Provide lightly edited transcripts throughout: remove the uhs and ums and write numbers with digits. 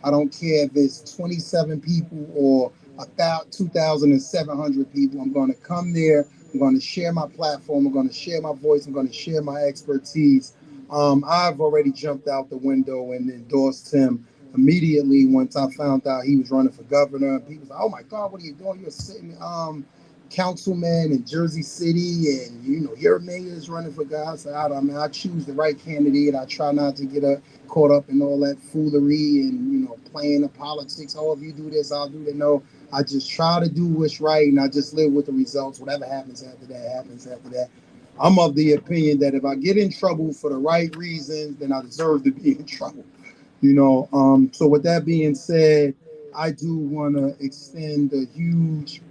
I don't care if it's 27 people or 2,700 people. I'm going to come there. I'm going to share my platform. I'm going to share my voice. I'm going to share my expertise. I've already jumped out the window and endorsed him immediately once I found out he was running for governor. People was like, "Oh my God, what are you doing? You're a sitting councilman in Jersey City, and your mayor is running for God." So I choose the right candidate. I try not to get caught up in all that foolery and playing the politics. Oh, if you do this, I'll do that. No, I just try to do what's right, and I just live with the results. Whatever happens after that happens after that. I'm of the opinion that if I get in trouble for the right reasons, then I deserve to be in trouble. So with that being said, I do want to extend a huge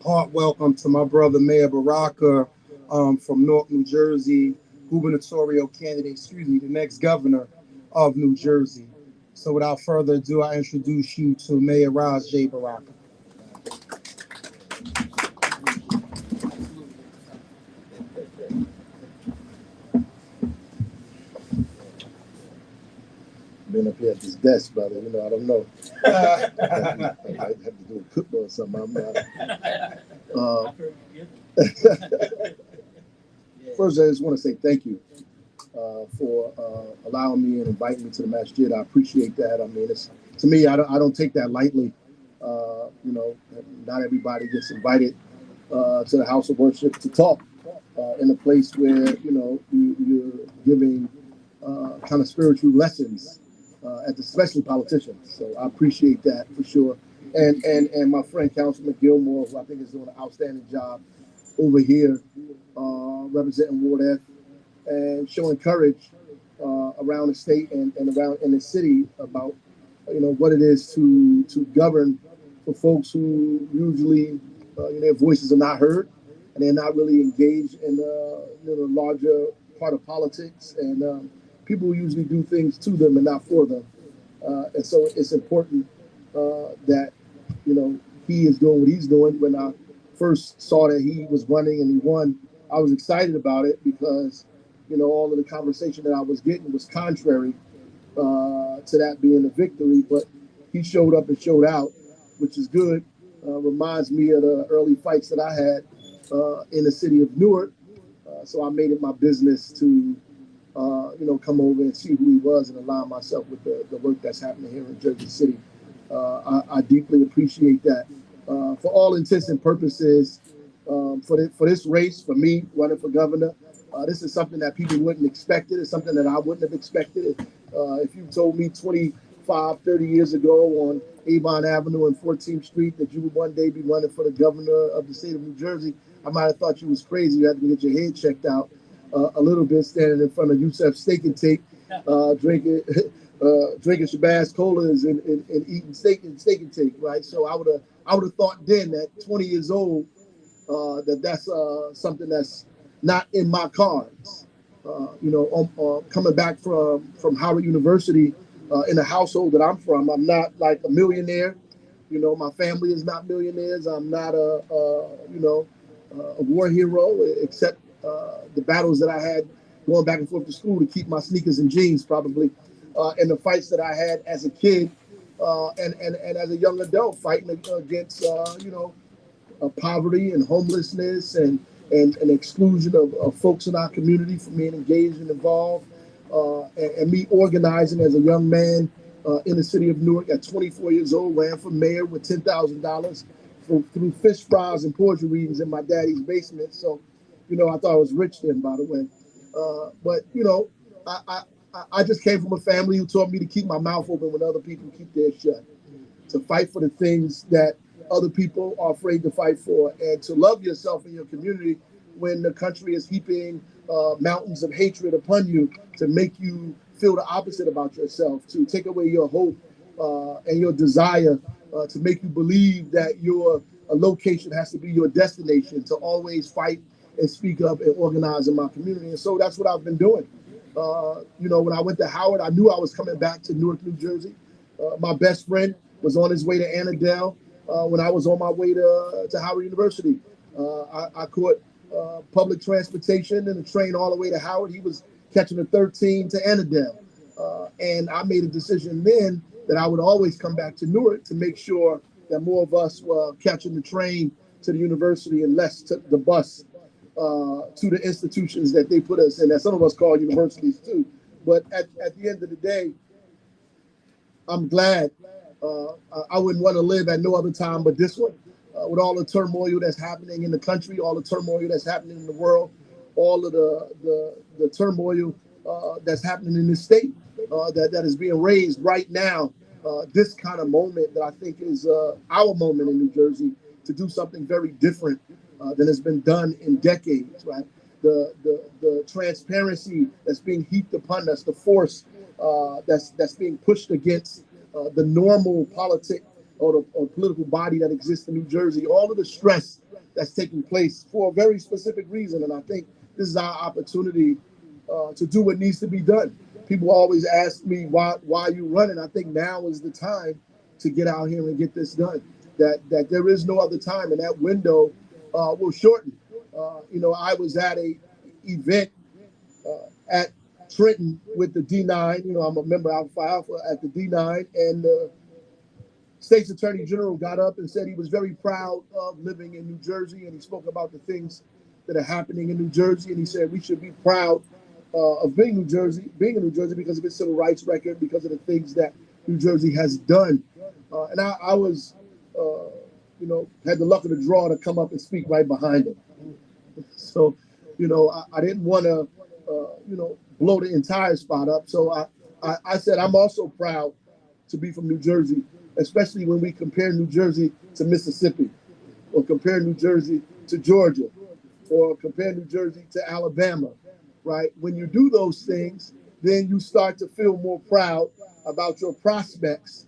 heart welcome to my brother Mayor Baraka from Newark, New Jersey, gubernatorial candidate, the next governor of New Jersey. So without further ado, I introduce you to Mayor Raj J. Baraka. Been up here at this desk, brother. I don't know. I might have to do a football or something. I'm not. First, I just want to say thank you for allowing me and inviting me to the masjid. I appreciate that. I mean, to me, I don't take that lightly. Not everybody gets invited to the house of worship to talk in a place where you're giving kind of spiritual lessons, especially politicians. So I appreciate that for sure. And my friend Councilman Gilmore, who I think is doing an outstanding job over here representing Ward F and showing courage around the state and around in the city about what it is to govern for folks who usually their voices are not heard and they're not really engaged in the larger part of politics, and people usually do things to them and not for them, and so it's important that he is doing what he's doing. When I first saw that he was running and he won, I was excited about it because all of the conversation that I was getting was contrary to that being a victory. But he showed up and showed out, which is good. Reminds me of the early fights that I had in the city of Newark. So I made it my business to come over and see who he was and align myself with the work that's happening here in Jersey City. I deeply appreciate that. For all intents and purposes, for this race, for me running for governor, this is something that people wouldn't expect. It's something that I wouldn't have expected. If you told me 25, 30 years ago on Avon Avenue and 14th Street that you would one day be running for the governor of the state of New Jersey, I might have thought you was crazy. You had to get your head checked out a little bit, standing in front of Yusef Steak and Take, drinking Shabazz colas and eating steak and take, right? So I would have thought then at 20 years old that's something that's not in my cards. Coming back from Howard University in the household that I'm from, I'm not like a millionaire. My family is not millionaires. I'm not a war hero, except the battles that I had going back and forth to school to keep my sneakers and jeans, probably, and the fights that I had as a kid and as a young adult, fighting against poverty and homelessness and exclusion of folks in our community from being engaged and involved, and me organizing as a young man in the city of Newark at 24 years old, ran for mayor with $10,000 through fish fries and poetry readings in my daddy's basement. So, I thought I was rich then, by the way. But I just came from a family who taught me to keep my mouth open when other people keep theirs shut, to fight for the things that other people are afraid to fight for, and to love yourself and your community when the country is heaping mountains of hatred upon you, to make you feel the opposite about yourself, to take away your hope and your desire, to make you believe that your location has to be your destination, to always fight and speak up and organize in my community. And so that's what I've been doing. When I went to Howard, I knew I was coming back to Newark, New Jersey. My best friend was on his way to Annandale when I was on my way to Howard University. I caught public transportation and a train all the way to Howard. He was catching a 13 to Annandale. And I made a decision then that I would always come back to Newark to make sure that more of us were catching the train to the university and less took the bus to the institutions that they put us in, that some of us call universities too. But at the end of the day, I'm glad. I wouldn't want to live at no other time but this one. With all the turmoil that's happening in the country, all the turmoil that's happening in the world, all of the turmoil that's happening in this state that is being raised right now. This kind of moment that I think is our moment in New Jersey to do something very different than has been done in decades, right? The transparency that's being heaped upon us, the force that's being pushed against the normal politic or political body that exists in New Jersey, all of the stress that's taking place for a very specific reason. And I think this is our opportunity to do what needs to be done. People always ask me why you running. I think now is the time to get out here and get this done. That there is no other time, and that window will shorten. I was at a event at Trenton with the D9. I'm a member Alpha Alpha at the D9, and the State's Attorney General got up and said he was very proud of living in New Jersey, and he spoke about the things that are happening in New Jersey, and he said we should be proud of being in New Jersey because of its civil rights record, because of the things that New Jersey has done. And I was, had the luck of the draw to come up and speak right behind him. So, I didn't want to, blow the entire spot up. So I said I'm also proud to be from New Jersey, especially when we compare New Jersey to Mississippi, or compare New Jersey to Georgia, or compare New Jersey to Alabama, right? When you do those things, then you start to feel more proud about your prospects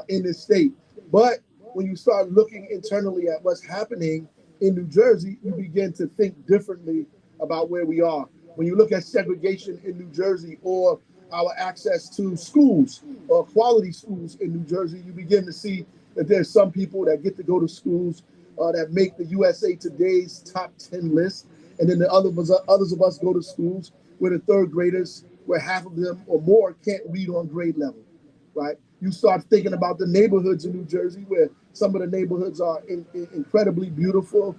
in this state. But when you start looking internally at what's happening in New Jersey, you begin to think differently about where we are. When you look at segregation in New Jersey, or our access to schools, or quality schools in New Jersey, you begin to see that there's some people that get to go to schools that make the USA Today's top 10 list. And then the others of us go to schools where the third graders, where half of them or more can't read on grade level, right? You start thinking about the neighborhoods in New Jersey, where some of the neighborhoods are incredibly beautiful,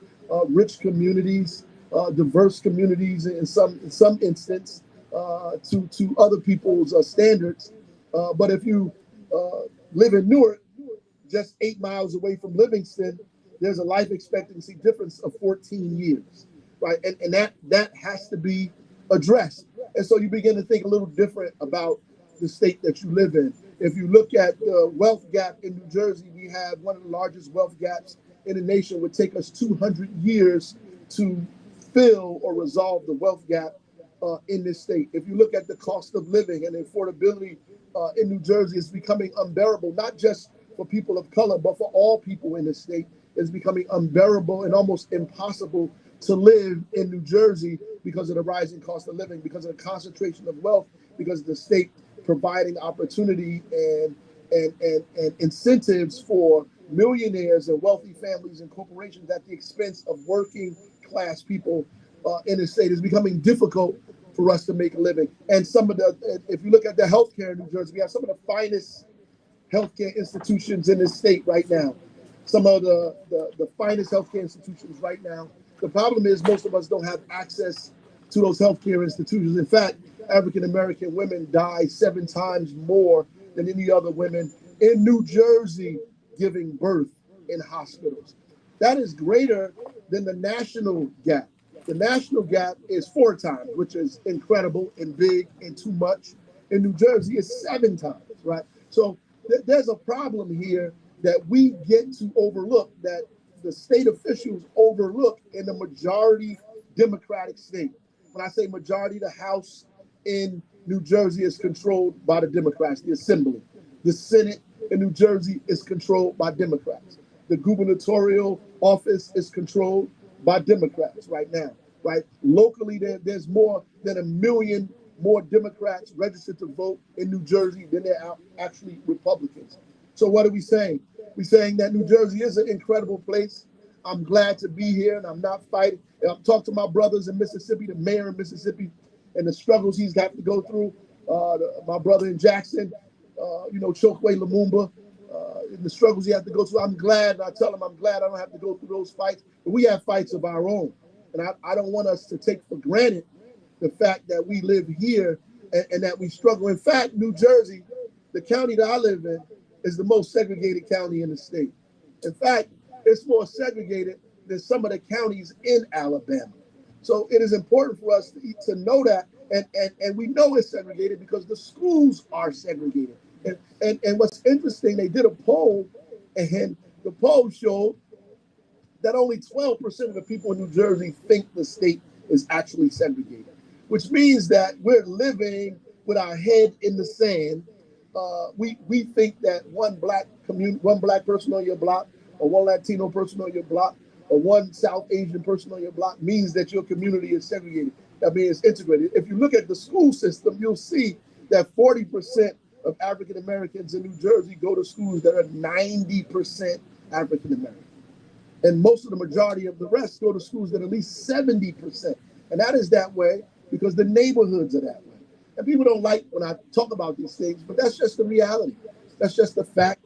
rich communities, diverse communities in some instance, to other people's standards. But if you live in Newark, just 8 miles away from Livingston, there's a life expectancy difference of 14 years, right? And that has to be addressed. And so you begin to think a little different about the state that you live in. If you look at the wealth gap in New Jersey, we have one of the largest wealth gaps in the nation. It would take us 200 years to fill or resolve the wealth gap in this state. If you look at the cost of living and affordability in New Jersey, it's becoming unbearable, not just for people of color, but for all people in the state. It's becoming unbearable and almost impossible to live in New Jersey because of the rising cost of living, because of the concentration of wealth, because of the state providing opportunity and incentives for millionaires and wealthy families and corporations at the expense of working class people in the state. Is becoming difficult for us to make a living. And if you look at the healthcare in New Jersey, we have some of the finest healthcare institutions in this state right now. Some of the finest healthcare institutions right now. The problem is most of us don't have access to those healthcare institutions. In fact, African American women die 7 times more than any other women in New Jersey giving birth in hospitals. That is greater than the national gap. The national gap is 4 times, which is incredible and big and too much. In New Jersey, it's 7 times, right? So there's a problem here that we get to overlook, that the state officials overlook in the majority Democratic state. When I say majority, the House in New Jersey is controlled by the Democrats, the Assembly. The Senate in New Jersey is controlled by Democrats. The gubernatorial office is controlled by Democrats right now, right? Locally, there's more than 1 million more Democrats registered to vote in New Jersey than there are actually Republicans. So what are we saying? We're saying that New Jersey is an incredible place. I'm glad to be here, and I'm not fighting. And I've talked to my brothers in Mississippi, the mayor in Mississippi, and the struggles he's got to go through. My brother in Jackson, Chokwe Lumumba, and the struggles he had to go through. I'm glad, and I tell him I'm glad I don't have to go through those fights, but we have fights of our own. And I don't want us to take for granted the fact that we live here and that we struggle. In fact, New Jersey, the county that I live in, is the most segregated county in the state. In fact, it's more segregated than some of the counties in Alabama. So it is important for us to know that, and we know it's segregated because the schools are segregated. And what's interesting, they did a poll, and the poll showed that only 12% of the people in New Jersey think the state is actually segregated, which means that we're living with our head in the sand. We think that one black person on your block, or one Latino person on your block, or one South Asian person on your block means that your community is segregated. I mean, it's integrated. If you look at the school system, you'll see that 40% of African Americans in New Jersey go to schools that are 90% African American. And most of the majority of the rest go to schools that are at least 70%. And that is that way because the neighborhoods are that way. And people don't like when I talk about these things, but that's just the reality. That's just the fact.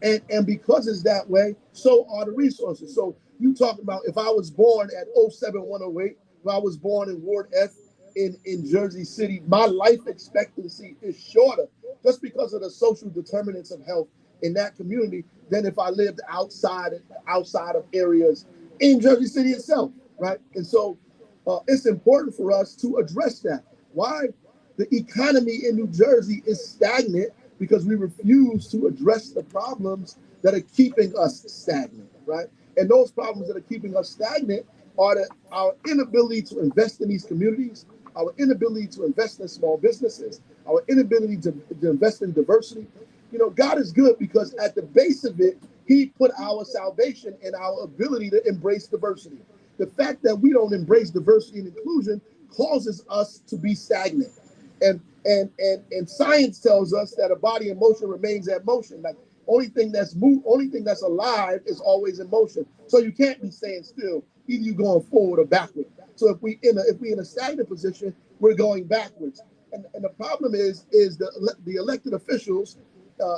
And because it's that way, so are the resources. So you talking about if I was born at 07108, if I was born in Ward F in Jersey City, my life expectancy is shorter just because of the social determinants of health in that community than if I lived outside of areas in Jersey City itself, right? And so it's important for us to address that. Why? The economy in New Jersey is stagnant because we refuse to address the problems that are keeping us stagnant, right? And those problems that are keeping us stagnant are our inability to invest in these communities, our inability to invest in small businesses, our inability to invest in diversity. God is good because at the base of it, he put our salvation and our ability to embrace diversity. The fact that we don't embrace diversity and inclusion causes us to be stagnant. And science tells us that a body in motion remains at motion. Like only thing that's alive is always in motion. So you can't be staying still. Either you going forward or backward. So if we in a stagnant position, we're going backwards. And the problem is the elected officials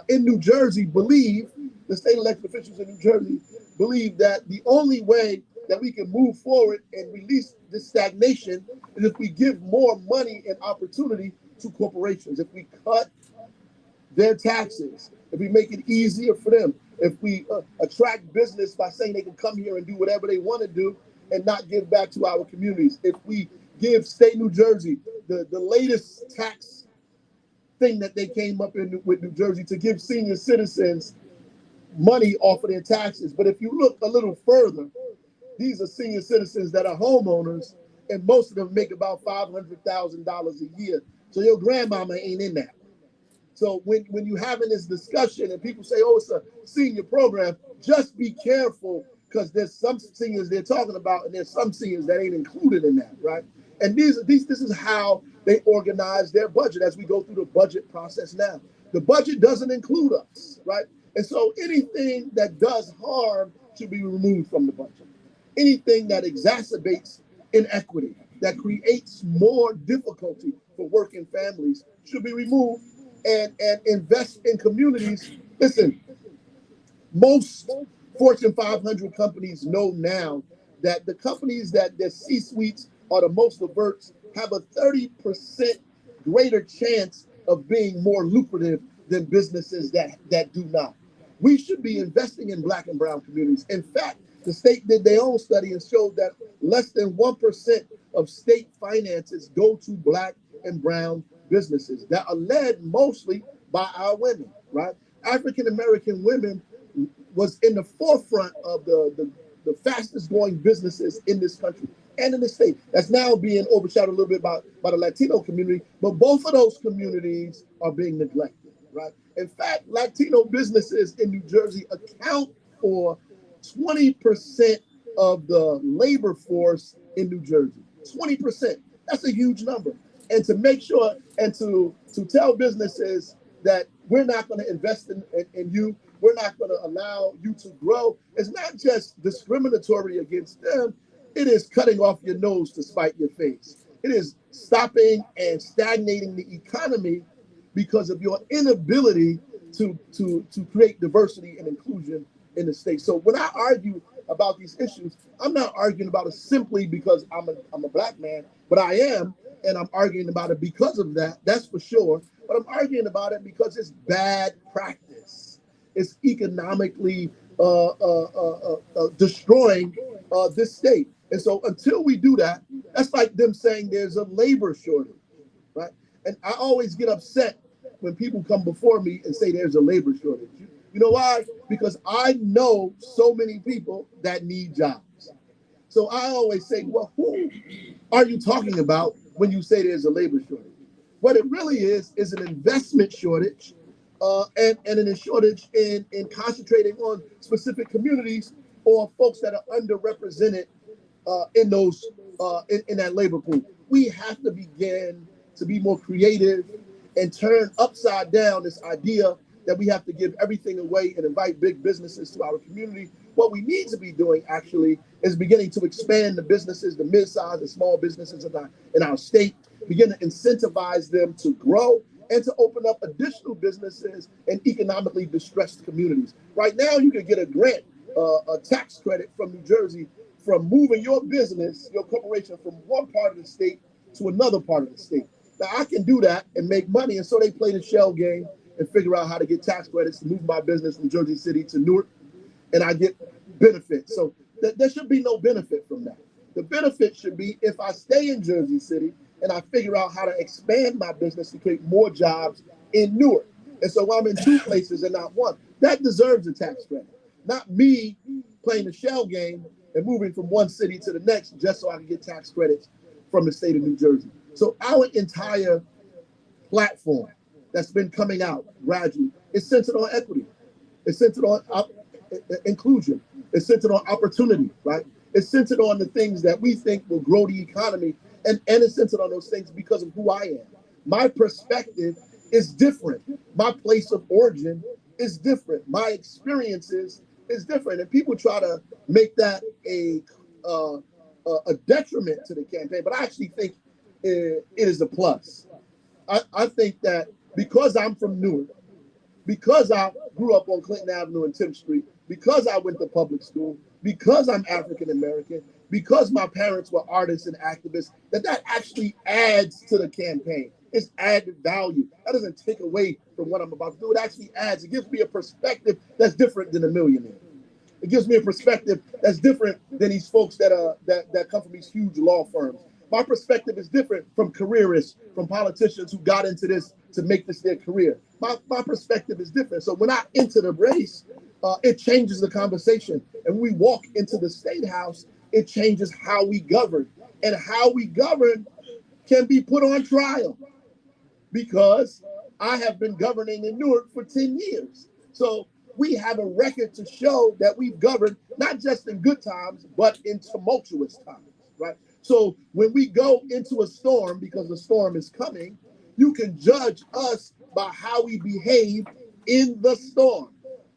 in New Jersey the state elected officials in New Jersey believe that the only way that we can move forward and release this stagnation is if we give more money and opportunity to corporations, if we cut their taxes, if we make it easier for them, if we attract business by saying they can come here and do whatever they want to do and not give back to our communities, if we give state New Jersey the latest tax thing that they came up with New Jersey to give senior citizens money off of their taxes. But if you look a little further, these are senior citizens that are homeowners, and most of them make about $500,000 a year. So your grandmama ain't in that. So when you're having this discussion and people say, oh, it's a senior program, just be careful because there's some seniors they're talking about and there's some seniors that ain't included in that, right? And this is how they organize their budget as we go through the budget process now. The budget doesn't include us, right? And so anything that does harm should be removed from the budget. Anything that exacerbates inequity, that creates more difficulty for working families should be removed and invest in communities. Listen, most Fortune 500 companies know now that the companies that their C-suites are the most diverse have a 30% greater chance of being more lucrative than businesses that do not. We should be investing in Black and brown communities. In fact, the state did their own study and showed that less than 1% of state finances go to Black and brown businesses that are led mostly by our women, right? African American women was in the forefront of the fastest growing businesses in this country and in the state. That's now being overshadowed a little bit by the Latino community, but both of those communities are being neglected, right? In fact, Latino businesses in New Jersey account for 20% of the labor force in New Jersey. 20%. That's a huge number. And to make sure and to tell businesses that we're not going to invest in you, we're not going to allow you to grow, it's not just discriminatory against them, it is cutting off your nose to spite your face. It is stopping and stagnating the economy because of your inability to create diversity and inclusion in the state. So when I argue about these issues, I'm not arguing about it simply because I'm a black man, but I am, and I'm arguing about it because of that. That's for sure. But I'm arguing about it because it's bad practice. It's economically destroying this state. And so until we do that, that's like them saying there's a labor shortage, right? And I always get upset when people come before me and say there's a labor shortage. You know why? Because I know so many people that need jobs. So I always say, well, who are you talking about when you say there's a labor shortage? What it really is an investment shortage and a shortage in concentrating on specific communities or folks that are underrepresented in those in that labor pool. We have to begin to be more creative and turn upside down this idea that we have to give everything away and invite big businesses to our community. What we need to be doing actually is beginning to expand the businesses, the mid-sized and small businesses in our state, begin to incentivize them to grow and to open up additional businesses in economically distressed communities. Right now, you can get a grant, a tax credit from New Jersey from moving your business, your corporation from one part of the state to another part of the state. Now, I can do that and make money, and so they play the shell game and figure out how to get tax credits to move my business from Jersey City to Newark, and I get benefits. So there should be no benefit from that. The benefit should be if I stay in Jersey City and I figure out how to expand my business to create more jobs in Newark. And so I'm in two places and not one. That deserves a tax credit. Not me playing the shell game and moving from one city to the next just so I can get tax credits from the state of New Jersey. So our entire platform that's been coming out gradually is centered on equity. It's centered on inclusion. It's centered on opportunity, right? It's centered on the things that we think will grow the economy, and it's centered on those things because of who I am. My perspective is different. My place of origin is different. My experiences is different, and people try to make that a detriment to the campaign, but I actually think it is a plus. I think that because I'm from Newark, because I grew up on Clinton Avenue and 10th Street, because I went to public school, because I'm African American, because my parents were artists and activists, that actually adds to the campaign. It's added value. That doesn't take away from what I'm about to do. It actually adds. It gives me a perspective that's different than a millionaire. It gives me a perspective that's different than these folks that come from these huge law firms. My perspective is different from careerists, from politicians who got into this to make this their career. My perspective is different. So when I enter the race, it changes the conversation. And when we walk into the state house, it changes how we govern. And how we govern can be put on trial because I have been governing in Newark for 10 years. So we have a record to show that we've governed not just in good times, but in tumultuous times, right? So when we go into a storm, because the storm is coming, you can judge us by how we behave in the storm.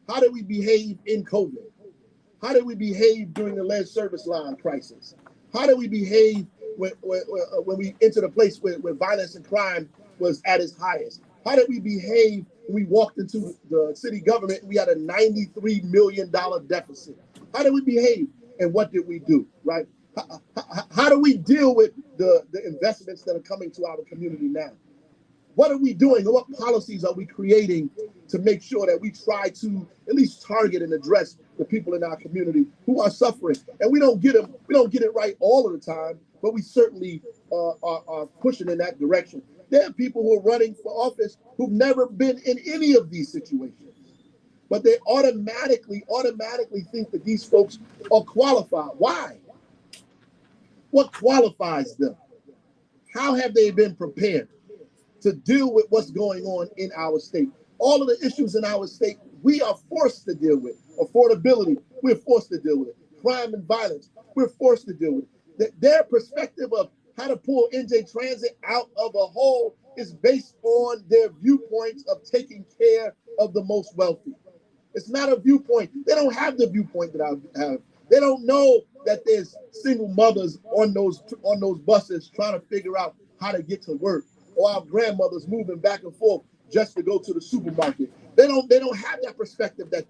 How did we behave in COVID? How did we behave during the lead service line crisis? How did we behave when we entered a place where violence and crime was at its highest? How did we behave when we walked into the city government and we had a $93 million deficit? How did we behave and what did we do, right? How do we deal with the investments that are coming to our community now? What are we doing? What policies are we creating to make sure that we try to at least target and address the people in our community who are suffering? And we don't get it right all of the time, but we certainly are pushing in that direction. There are people who are running for office who've never been in any of these situations, but they automatically think that these folks are qualified. Why? What qualifies them? How have they been prepared to deal with what's going on in our state? All of the issues in our state, we are forced to deal with. Affordability, we're forced to deal with it. Crime and violence, we're forced to deal with it. Their perspective of how to pull NJ Transit out of a hole is based on their viewpoints of taking care of the most wealthy. It's not a viewpoint. They don't have the viewpoint that I have. They don't know that there's single mothers on those buses trying to figure out how to get to work, or our grandmothers moving back and forth just to go to the supermarket. They don't have that perspective that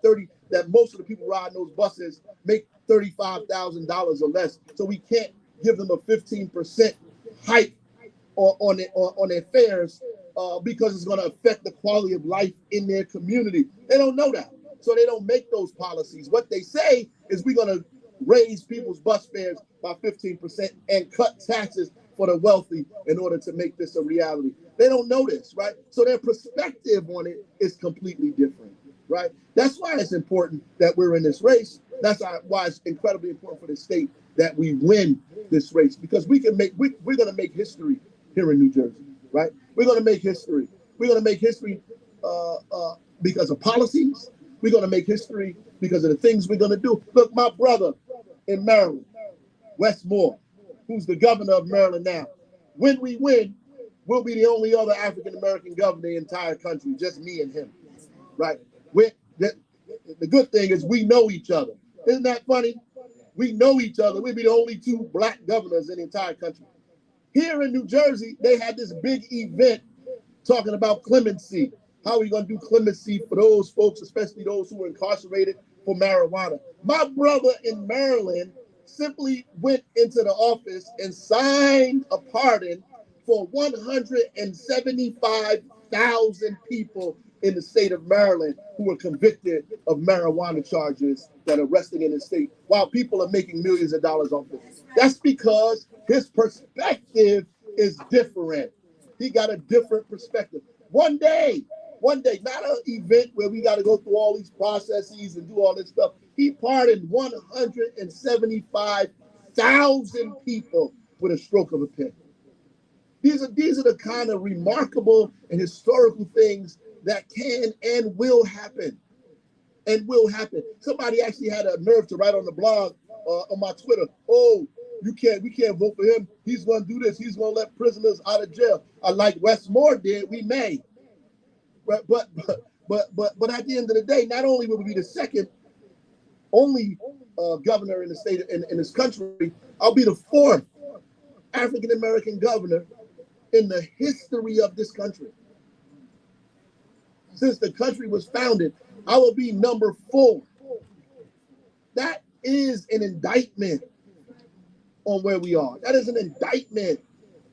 most of the people riding those buses make $35,000 or less. So we can't give them a 15% hike on their fares because it's going to affect the quality of life in their community. They don't know that. So they don't make those policies. What they say is we're going to raise people's bus fares by 15% and cut taxes for the wealthy in order to make this a reality. They don't know this, right? So their perspective on it is completely different, right? That's why it's important that we're in this race. That's why it's incredibly important for the state that we win this race, because we're going to make history here in New Jersey, right? We're going to make history. We're going to make history because of policies. We're going to make history because of the things we're going to do. Look, my brother in Maryland, Wes Moore, who's the governor of Maryland now. When we win, we'll be the only other African-American governor in the entire country, just me and him, right? The good thing is we know each other. Isn't that funny? We know each other. We'll be the only two black governors in the entire country. Here in New Jersey, they had this big event talking about clemency. How are we going to do clemency for those folks, especially those who were incarcerated for marijuana? My brother in Maryland simply went into the office and signed a pardon for 175,000 people in the state of Maryland who were convicted of marijuana charges that are resting in the state, while people are making millions of dollars off this. That's because his perspective is different. He got a different perspective. One day, not an event where we got to go through all these processes and do all this stuff. He pardoned 175,000 people with a stroke of a pen. These are the kind of remarkable and historical things that can and will happen. Somebody actually had a nerve to write on the blog on my Twitter, oh, we can't vote for him. He's going to do this. He's going to let prisoners out of jail. Like Wes Moore did, we may. But at the end of the day, not only will we be the second only governor in the state in this country, I'll be the fourth African American governor in the history of this country. Since the country was founded, I will be number 4. That is an indictment on where we are. That is an indictment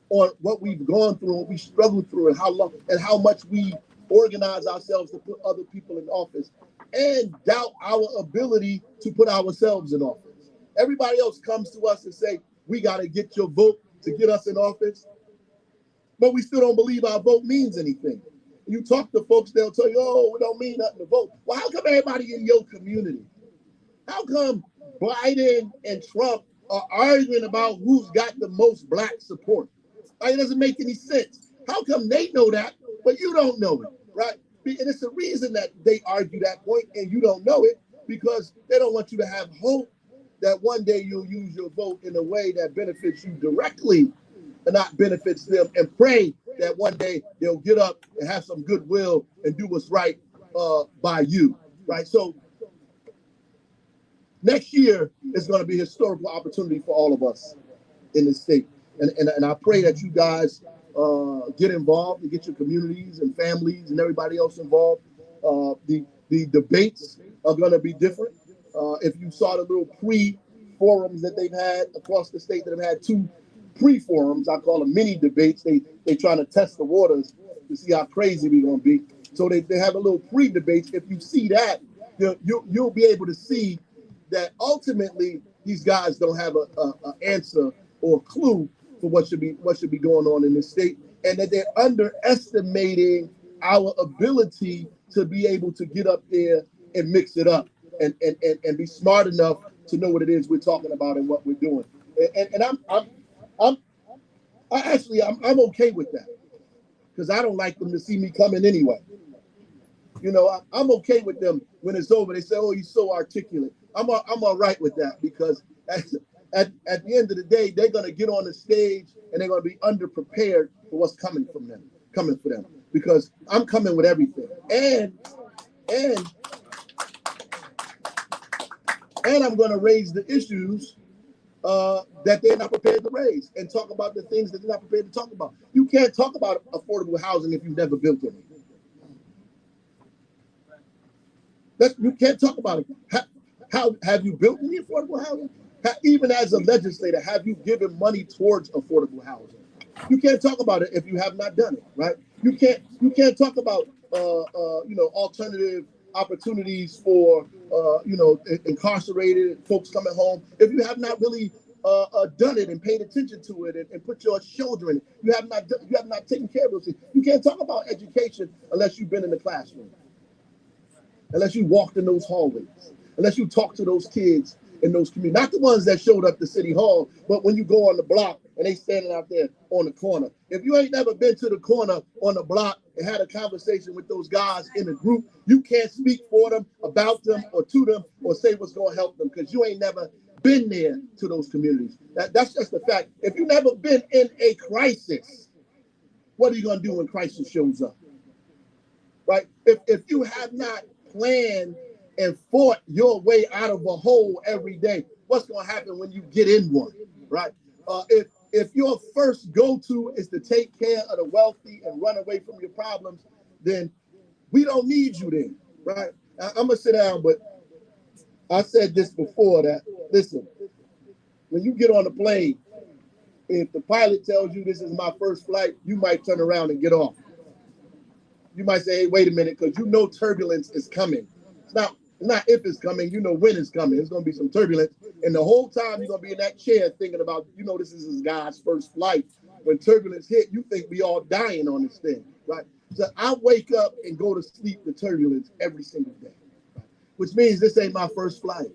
on what we've gone through, what we struggled through, and how long and how much we organize ourselves to put other people in office and doubt our ability to put ourselves in office. Everybody else comes to us and say, we got to get your vote to get us in office, but we still don't believe our vote means anything. You talk to folks, they'll tell you, oh, it don't mean nothing to vote. Well, how come everybody in your community? How come Biden and Trump are arguing about who's got the most black support? Like, it doesn't make any sense. How come they know that, but you don't know it, right? And it's the reason that they argue that point and you don't know it, because they don't want you to have hope that one day you'll use your vote in a way that benefits you directly and not benefits them, and pray that one day they'll get up and have some goodwill and do what's right by you, right? So next year is going to be a historical opportunity for all of us in this state. And I pray that you guys get involved and get your communities and families and everybody else involved. The debates are going to be different. If you saw the little pre-forums that they've had across the state, that have had 2 pre-forums, I call them mini debates. They trying to test the waters to see how crazy we're going to be. So they have a little pre-debates. If you see that, you'll be able to see that ultimately these guys don't have an answer or clue for what should be going on in this state, and that they're underestimating our ability to be able to get up there and mix it up and be smart enough to know what it is we're talking about and what we're doing. And I'm okay with that, because I don't like them to see me coming anyway. You know, I'm okay with them when it's over. They say, "Oh, he's so articulate." I'm all right with that, because at the end of the day, they're going to get on the stage and they're going to be underprepared for what's coming for them, because I'm coming with everything, and I'm going to raise the issues that they're not prepared to raise, and talk about the things that they're not prepared to talk about. You can't talk about affordable housing if you've never built any. You can't talk about it. How have you built any affordable housing? Even as a legislator, have you given money towards affordable housing? You can't talk about it if you have not done it, right? You can't talk about alternative opportunities for incarcerated folks coming home if you have not really done it and paid attention to it and put your shoulder in it. You have not taken care of those things. You can't talk about education unless you've been in the classroom, unless you walked in those hallways, unless you talked to those kids in those communities, not the ones that showed up to City Hall, but when you go on the block and they standing out there on the corner. If you ain't never been to the corner on the block and had a conversation with those guys in the group, you can't speak for them, about them, or to them, or say what's going to help them because you ain't never been there to those communities. That's just the fact. If you've never been in a crisis, what are you going to do when crisis shows up? Right? If you have not planned and fought your way out of a hole every day, what's going to happen when you get in one, right? If your first go-to is to take care of the wealthy and run away from your problems, then we don't need you then, right? I'm going to sit down, but I said this before that, listen, when you get on the plane, if the pilot tells you this is my first flight, you might turn around and get off. You might say, hey, wait a minute, because you know turbulence is coming. It's not if it's coming, you know when it's coming. It's going to be some turbulence. And the whole time you're going to be in that chair thinking about, this is God's first flight. When turbulence hit, you think we all dying on this thing, right? So I wake up and go to sleep with turbulence every single day, right? Which means this ain't my first flight.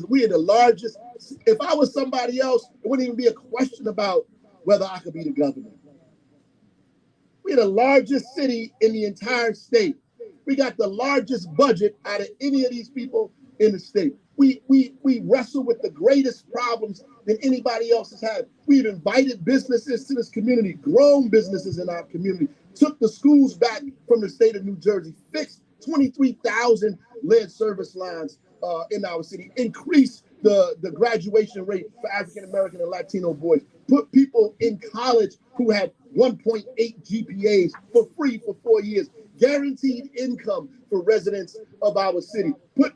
We are the largest. If I was somebody else, it wouldn't even be a question about whether I could be the governor. We're the largest city in the entire state. We got the largest budget out of any of these people in the state. We wrestle with the greatest problems than anybody else has had. We've invited businesses to this community, grown businesses in our community, took the schools back from the state of New Jersey, fixed 23,000 lead service lines in our city, increased the graduation rate for African American and Latino boys, put people in college who had 1.8 GPAs for free for 4 years, guaranteed income for residents of our city, put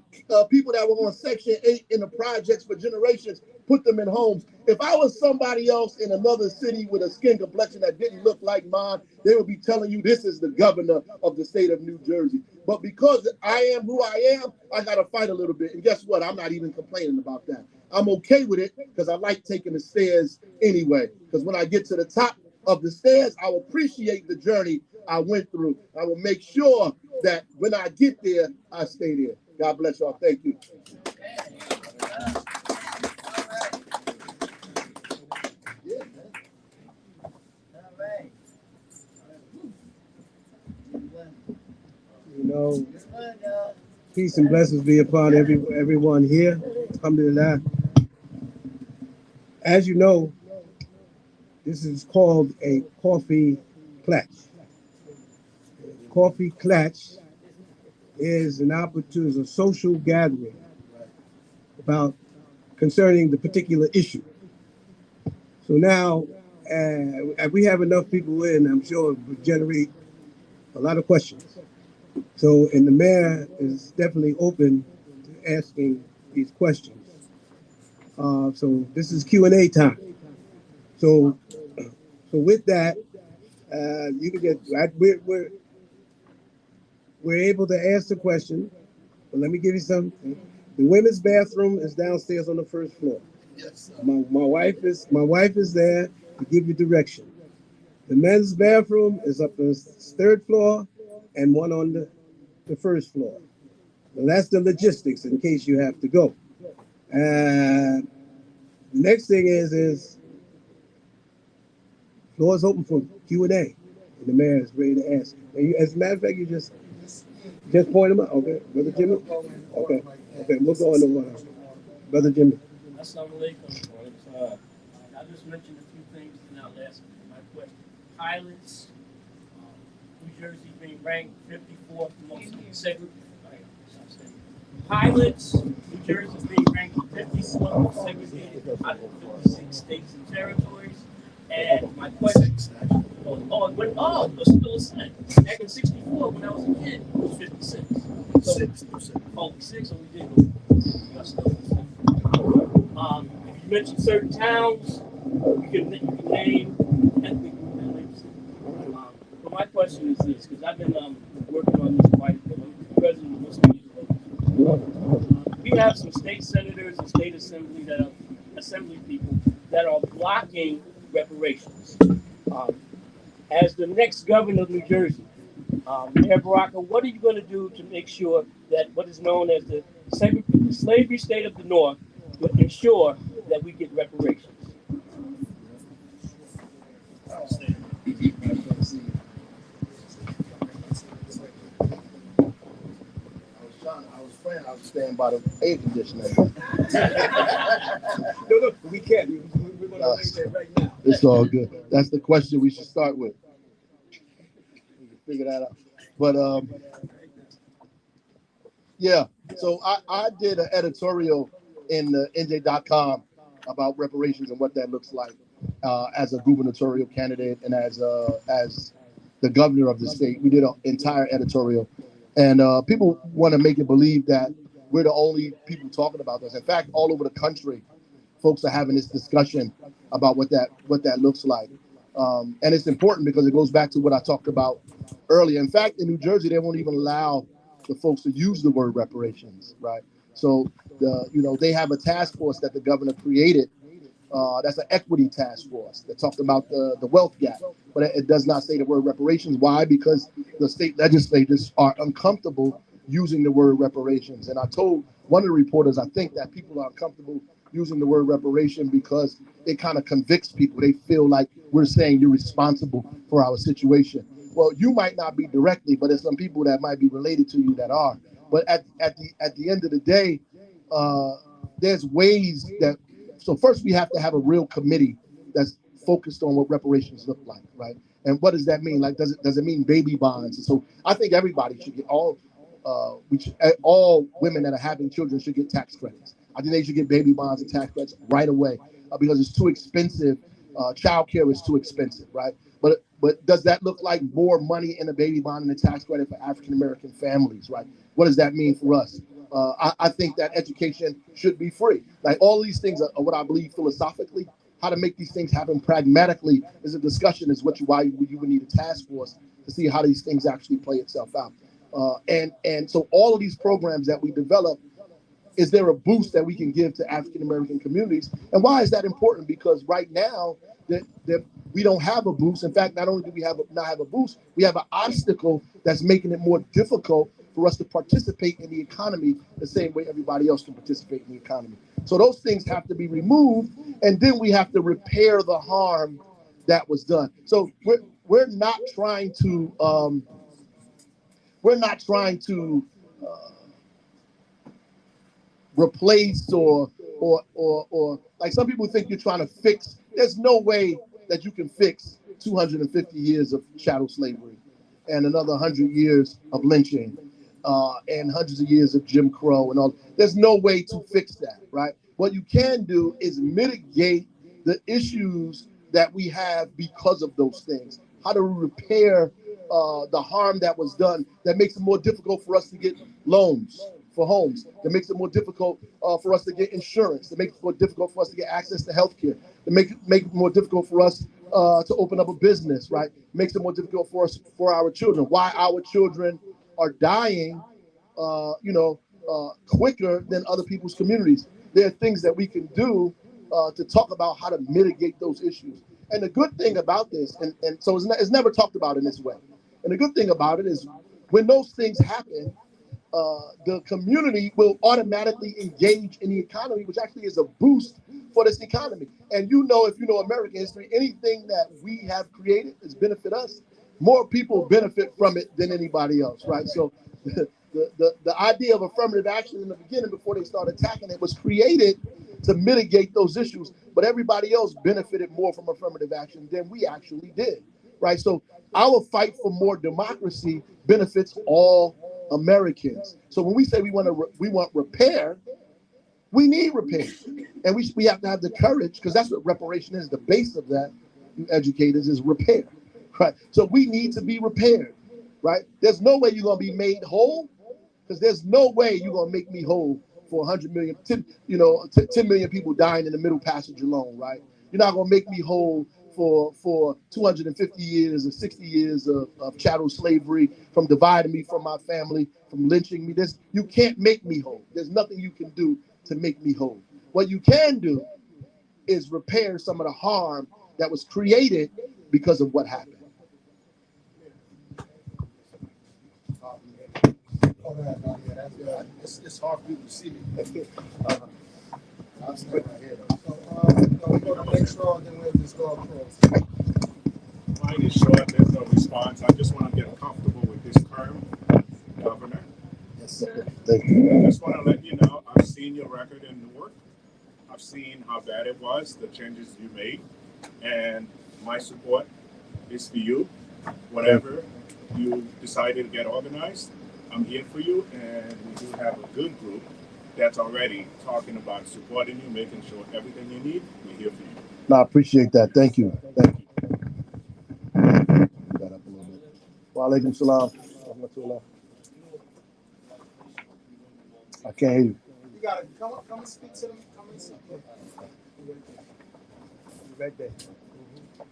people that were on Section 8 in the projects for generations, put them in homes. If I was somebody else in another city with a skin complexion that didn't look like mine, they would be telling you this is the governor of the state of New Jersey. But because I am who I am, I got to fight a little bit. And guess what? I'm not even complaining about that. I'm okay with it because I like taking the stairs anyway. Because when I get to the top of the stairs, I will appreciate the journey I went through. I will make sure that when I get there, I stay there. God bless y'all. Thank you. Peace and blessings be upon everyone here. Alhamdulillah. As you know, this is called a coffee klatch. Coffee klatch is an opportunity, is a social gathering about concerning the particular issue. So now, we have enough people in, I'm sure it will generate a lot of questions. So, and the mayor is definitely open to asking these questions. So this is Q&A time. So with that, you can get, we're able to ask the question, but let me give you something. The women's bathroom is downstairs on the first floor. Yes. My wife is there to give you direction. The men's bathroom is up on the third floor and one on the first floor. Well, that's the logistics in case you have to go. The next thing is floor is open for Q&A, and the mayor is ready to ask. As a matter of fact, you just point them out. Okay, Brother Jimmy. Okay, we'll go on to Brother Jimmy. Assalamu alaikum. I just mentioned a few things in our last my question. Pilots, New Jersey being ranked 54th most segregated. Pilots, New Jersey being ranked 54th most segregated out of 56 states and territories. And my question, It's still the same. Back in '64, when I was a kid, it was 56. So, 6%. Oh, 6, so we did go. That's still the same. If you mention certain towns, you can name ethnic groups. But my question is this, because I've been working on this quite a bit. I'm the president of Muslim Youth. We have some state senators and state assembly people that are blocking reparations. As the next governor of New Jersey, Mayor Baraka, what are you going to do to make sure that what is known as the slavery state of the North will ensure that we get reparations? I was staying by the air conditioner. No, we can't. We're going to make that right now. It's all good. That's the question we should start with. We can figure that out. But yeah, so I did an editorial in NJ.com about reparations and what that looks like as a gubernatorial candidate and as the governor of the state. We did an entire editorial, and people want to make it believe that we're the only people talking about this. In fact, all over the country, folks are having this discussion about what that looks like. And it's important because it goes back to what I talked about earlier. In fact, in New Jersey, they won't even allow the folks to use the word reparations, right? So, they have a task force that the governor created. That's an equity task force that talked about the wealth gap, but it does not say the word reparations. Why? Because the state legislators are uncomfortable using the word reparations. And I told one of the reporters, I think that people are uncomfortable using the word reparation because it kind of convicts people. They feel like we're saying you're responsible for our situation. Well, you might not be directly, but there's some people that might be related to you that are. But at the end of the day, there's ways that. So first, we have to have a real committee that's focused on what reparations look like, right? And what does that mean? Like, does it mean baby bonds? And so I think everybody should get all women that are having children should get tax credits. I think they should get baby bonds and tax credits right away because it's too expensive. Child care is too expensive, right? But does that look like more money in a baby bond and a tax credit for African American families, right? What does that mean for us? I think that education should be free. Like all these things are what I believe philosophically. How to make these things happen pragmatically is a discussion. Is why you would need a task force to see how these things actually play itself out. And so all of these programs that we develop, is there a boost that we can give to African American communities? And why is that important? Because right now that we don't have a boost. In fact, not only do we not have a boost, we have an obstacle that's making it more difficult for us to participate in the economy the same way everybody else can participate in the economy. So those things have to be removed, and then we have to repair the harm that was done. So we're not trying to replace or like some people think you're trying to fix. There's no way that you can fix 250 years of chattel slavery and another 100 years of lynching and hundreds of years of Jim Crow and all. There's no way to fix that, right? What you can do is mitigate the issues that we have because of those things. How to repair the harm that was done that makes it more difficult for us to get loans for homes, that makes it more difficult for us to get insurance, that makes it more difficult for us to get access to healthcare, that make it more difficult for us to open up a business, right? Makes it more difficult for us, for our children. Why our children are dying, quicker than other people's communities. There are things that we can do to talk about how to mitigate those issues. And the good thing about this, and so it's never talked about in this way. And the good thing about it is when those things happen, the community will automatically engage in the economy, which actually is a boost for this economy. And if you know American history, anything that we have created has benefit us. More people benefit from it than anybody else, right? So the idea of affirmative action in the beginning, before they started attacking it, was created to mitigate those issues. But everybody else benefited more from affirmative action than we actually did, right? So our fight for more democracy benefits all Americans. So when we say we want repair, we need repair, and we have to have the courage, because that's what reparation is. The base of that, you educators, is repair. right? So we need to be repaired, right? There's no way you're going to be made whole, because there's no way you're going to make me whole for 100 million, 10 million people dying in the Middle Passage alone, right? You're not going to make me whole for 250 years or 60 years of chattel slavery, from dividing me from my family, from lynching me. You can't make me whole. There's nothing you can do to make me whole. What you can do is repair some of the harm that was created because of what happened. It's hard for people to see me. I'll stay right here though. So, we go to next row, then we'll just go across. Mine is short, there's no response. I just want to get comfortable with this term, Governor. Yes, sir. Thank you. I just want to let you know, I've seen your record in Newark. I've seen how bad it was, the changes you made, and my support is for you. Whatever you decided to get organized, I'm here for you, and we do have a good group that's already talking about supporting you, making sure everything you need, we're here for you. No, I appreciate that. Thank you. Thank you. Got up a little bit. Wa alaikum salam. I can't hear you. You gotta come and speak to them. Come and speak. Right there.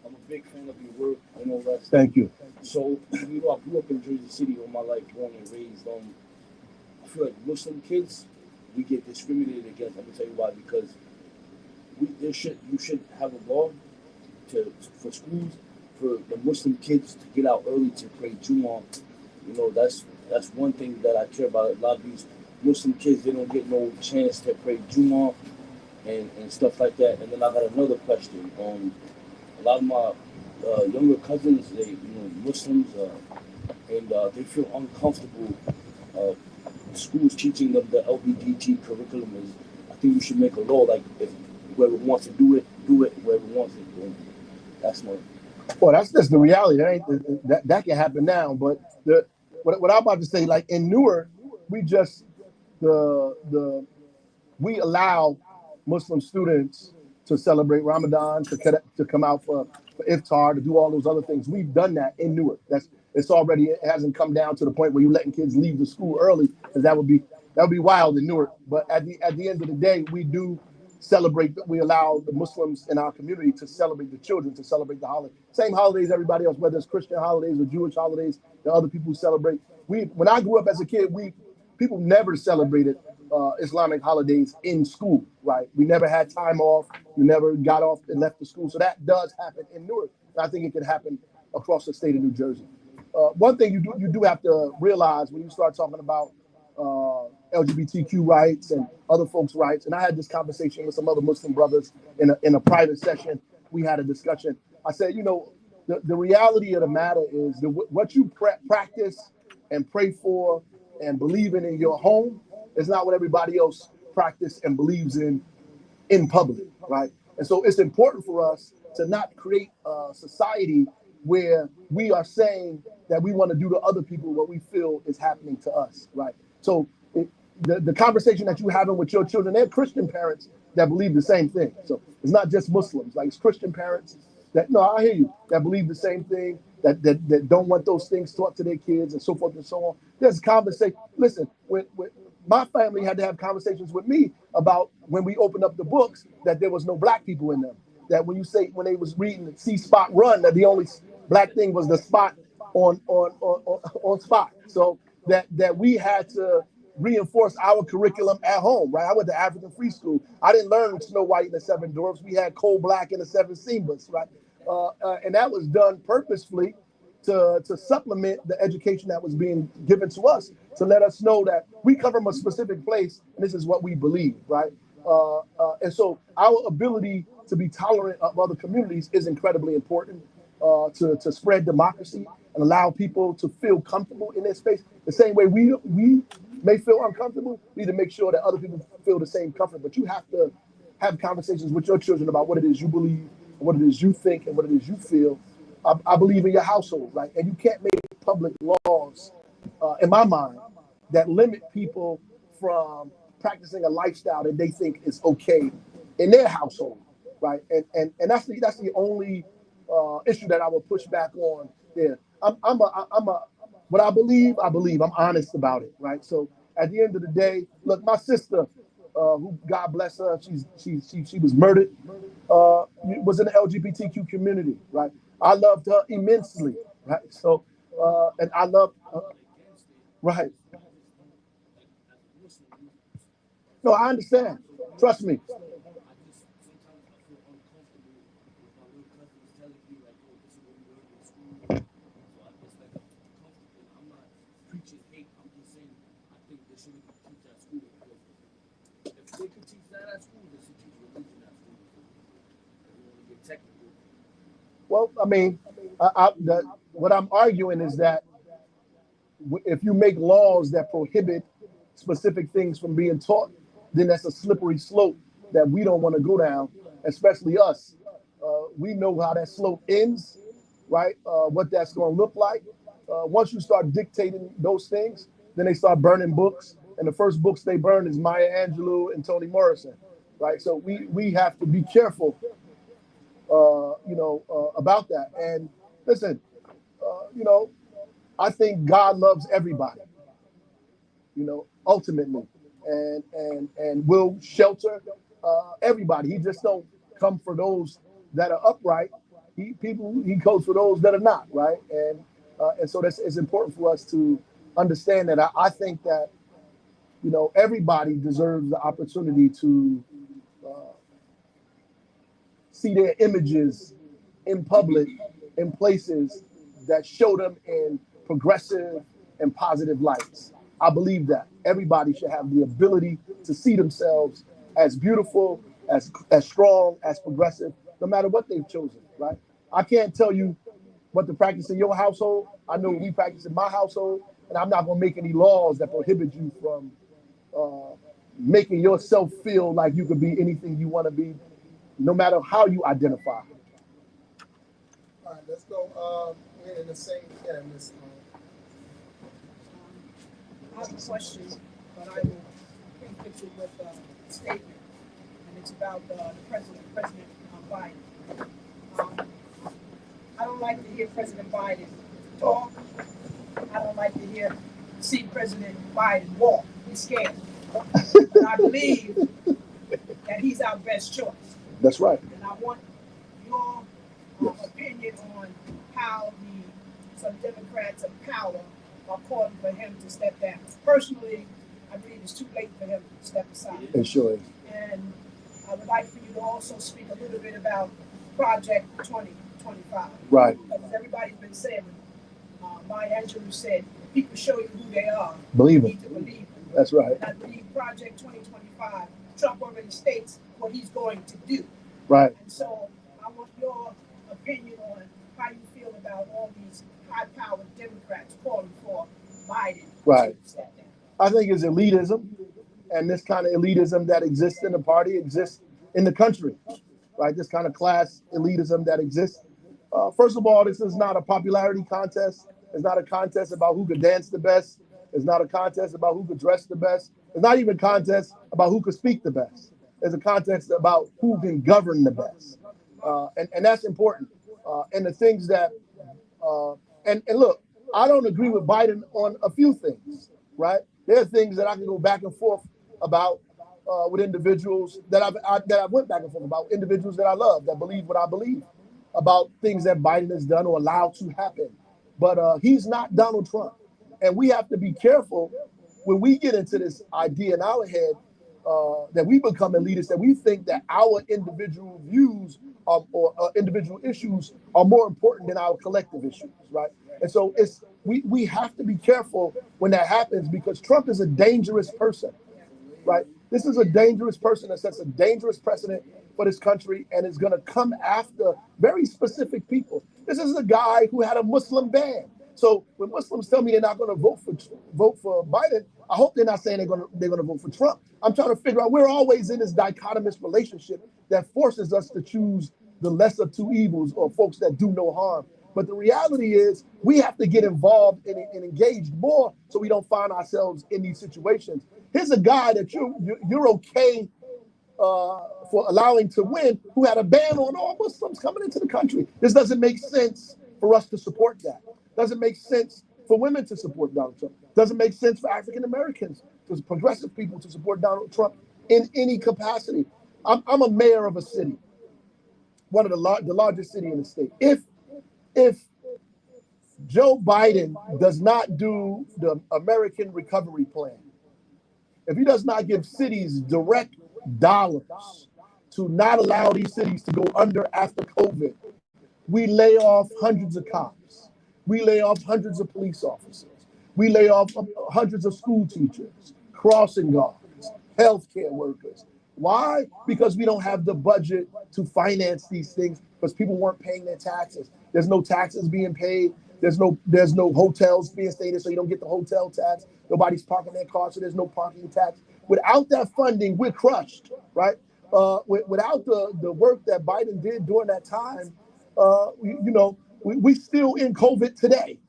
I'm a big fan of your work and all that stuff. Thank you. So, I grew up in Jersey City all my life, born and raised. I feel like Muslim kids, we get discriminated against. I'm gonna tell you why. Because you should have a law for schools for the Muslim kids to get out early to pray Jummah. That's one thing that I care about. A lot of these Muslim kids, they don't get no chance to pray Jummah and stuff like that. And then I got another question. A lot of my younger cousins, they Muslims, and they feel uncomfortable. Schools teaching them the LBGT curriculum is. I think you should make a law like if whoever wants to do it, whoever wants it. And that's my. Well, that's just the reality. That can happen now. But what I'm about to say, like in Newark, we just we allow Muslim students to celebrate Ramadan, to come out for iftar, to do all those other things. We've done that in Newark. It hasn't come down to the point where you're letting kids leave the school early, because that would be wild in Newark. But at the end of the day, we do celebrate. We allow the Muslims in our community to celebrate the children, to celebrate the holiday. Same holidays everybody else, whether it's Christian holidays or Jewish holidays, the other people who celebrate. When I grew up as a kid, people never celebrated Islamic holidays in school, right? We never had time off. We never got off and left the school. So that does happen in Newark. And I think it can happen across the state of New Jersey. One thing you do have to realize when you start talking about LGBTQ rights and other folks' rights, and I had this conversation with some other Muslim brothers in a private session. We had a discussion. I said, the reality of the matter is what you practice and pray for and believe in your home is not what everybody else practice and believes in public, right? And so it's important for us to not create a society where we are saying that we want to do to other people what we feel is happening to us, right? So the conversation that you're having with your children, they're Christian parents that believe the same thing. So it's not just Muslims, like it's Christian parents that, no, I hear you, that believe the same thing, that don't want those things taught to their kids and so forth and so on. There's conversation. Listen, when my family had to have conversations with me about when we opened up the books that there was no black people in them. That when they was reading See Spot Run, that the only black thing was the spot on Spot. So that we had to reinforce our curriculum at home, right? I went to African Free School. I didn't learn Snow White and the Seven Dwarfs. We had Coal Black and the Seven Simbas, right? And that was done purposefully to supplement the education that was being given to us, to let us know that we come from a specific place and this is what we believe, right? And so our ability to be tolerant of other communities is incredibly important to spread democracy and allow people to feel comfortable in their space. The same way we may feel uncomfortable, we need to make sure that other people feel the same comfort. But you have to have conversations with your children about what it is you believe, what it is you think, and what it is you feel. I believe in your household, right? And you can't make public laws, in my mind, that limit people from practicing a lifestyle that they think is okay in their household, right? And that's the only issue that I would push back on there. What I believe, I believe. I'm honest about it, right? So at the end of the day, look, my sister, who God bless her, she was murdered, was in the LGBTQ community, right? I loved her immensely, right? So, and I love, right? No, I understand. Trust me. Well, I mean, what I'm arguing is that if you make laws that prohibit specific things from being taught, then that's a slippery slope that we don't want to go down, especially us. We know how that slope ends, right? What that's going to look like. Once you start dictating those things, then they start burning books. And the first books they burn is Maya Angelou and Toni Morrison, right? So we have to be careful, about that. And listen, I think God loves everybody, ultimately, and will shelter everybody. He just don't come for those that are upright. He goes for those that are not, right? And so it's important for us to understand that. I think that everybody deserves the opportunity to see their images in public in places that show them in progressive and positive lights. I believe that everybody should have the ability to see themselves as beautiful, as strong, as progressive, no matter what they've chosen, right? I can't tell you what to practice in your household. I know we practice in my household, and I'm not going to make any laws that prohibit you from making yourself feel like you could be anything you want to be, no matter how you identify. All right, let's go. We're in the same cabinet. I have a question, but I will preface it with a statement, and it's about the President Biden. I don't like to hear President Biden talk. I don't like to see President Biden walk. He's scared. But I believe that he's our best choice. That's right. And I want your opinion on how some Democrats of power are calling for him to step down. Personally, I believe it's too late for him to step aside. It sure is. And I would like for you to also speak a little bit about Project 2025. Right. Because everybody's been saying, Maya Angelou said, if people show you who they are, believe you them. need to believe them. That's right. And I believe Project 2025, Trump already states what he's going to do. Right. And so I want your opinion on how you feel about all these high-powered Democrats calling for Biden Right. to step down. I think it's elitism, and this kind of elitism that exists in the party exists in the country, right? This kind of class elitism that exists. First of all, this is not a popularity contest. It's not a contest about who could dance the best. It's not a contest about who could dress the best. It's not even a contest about who could speak the best. It's a contest about who can govern the best. And that's important. And the things that, and look, I don't agree with Biden on a few things, right? There are things that I can go back and forth about with individuals that I went back and forth about, individuals that I love, that believe what I believe about things that Biden has done or allowed to happen. But he's not Donald Trump. And we have to be careful when we get into this idea in our head that we become elitists, that we think that our individual views or individual issues are more important than our collective issues, right? And so we have to be careful when that happens, because Trump is a dangerous person, right? This is a dangerous person that sets a dangerous precedent for this country, and is going to come after very specific people. This is a guy who had a Muslim ban. So when Muslims tell me they're not going to vote for Biden, I hope they're not saying they're going to vote for Trump. I'm trying to figure out, we're always in this dichotomous relationship that forces us to choose the lesser of two evils, or folks that do no harm. But the reality is we have to get involved and engaged more so we don't find ourselves in these situations. Here's a guy that you're okay for allowing to win, who had a ban on all Muslims coming into the country. This doesn't make sense for us to support that. Doesn't make sense for women to support Donald Trump. Doesn't make sense for African Americans, to progressive people to support Donald Trump in any capacity. I'm a mayor of a city, one of the largest city in the state. If Joe Biden does not do the American Recovery Plan, if he does not give cities direct dollars to not allow these cities to go under after COVID, we lay off hundreds of cops. We lay off hundreds of police officers. We lay off hundreds of school teachers, crossing guards, healthcare workers. Why? Because we don't have the budget to finance these things, because people weren't paying their taxes. There's no taxes being paid. There's no hotels being stayed in, so you don't get the hotel tax. Nobody's parking their cars, so there's no parking tax. Without that funding, we're crushed, right? Without the work that Biden did during that time, we still in COVID today.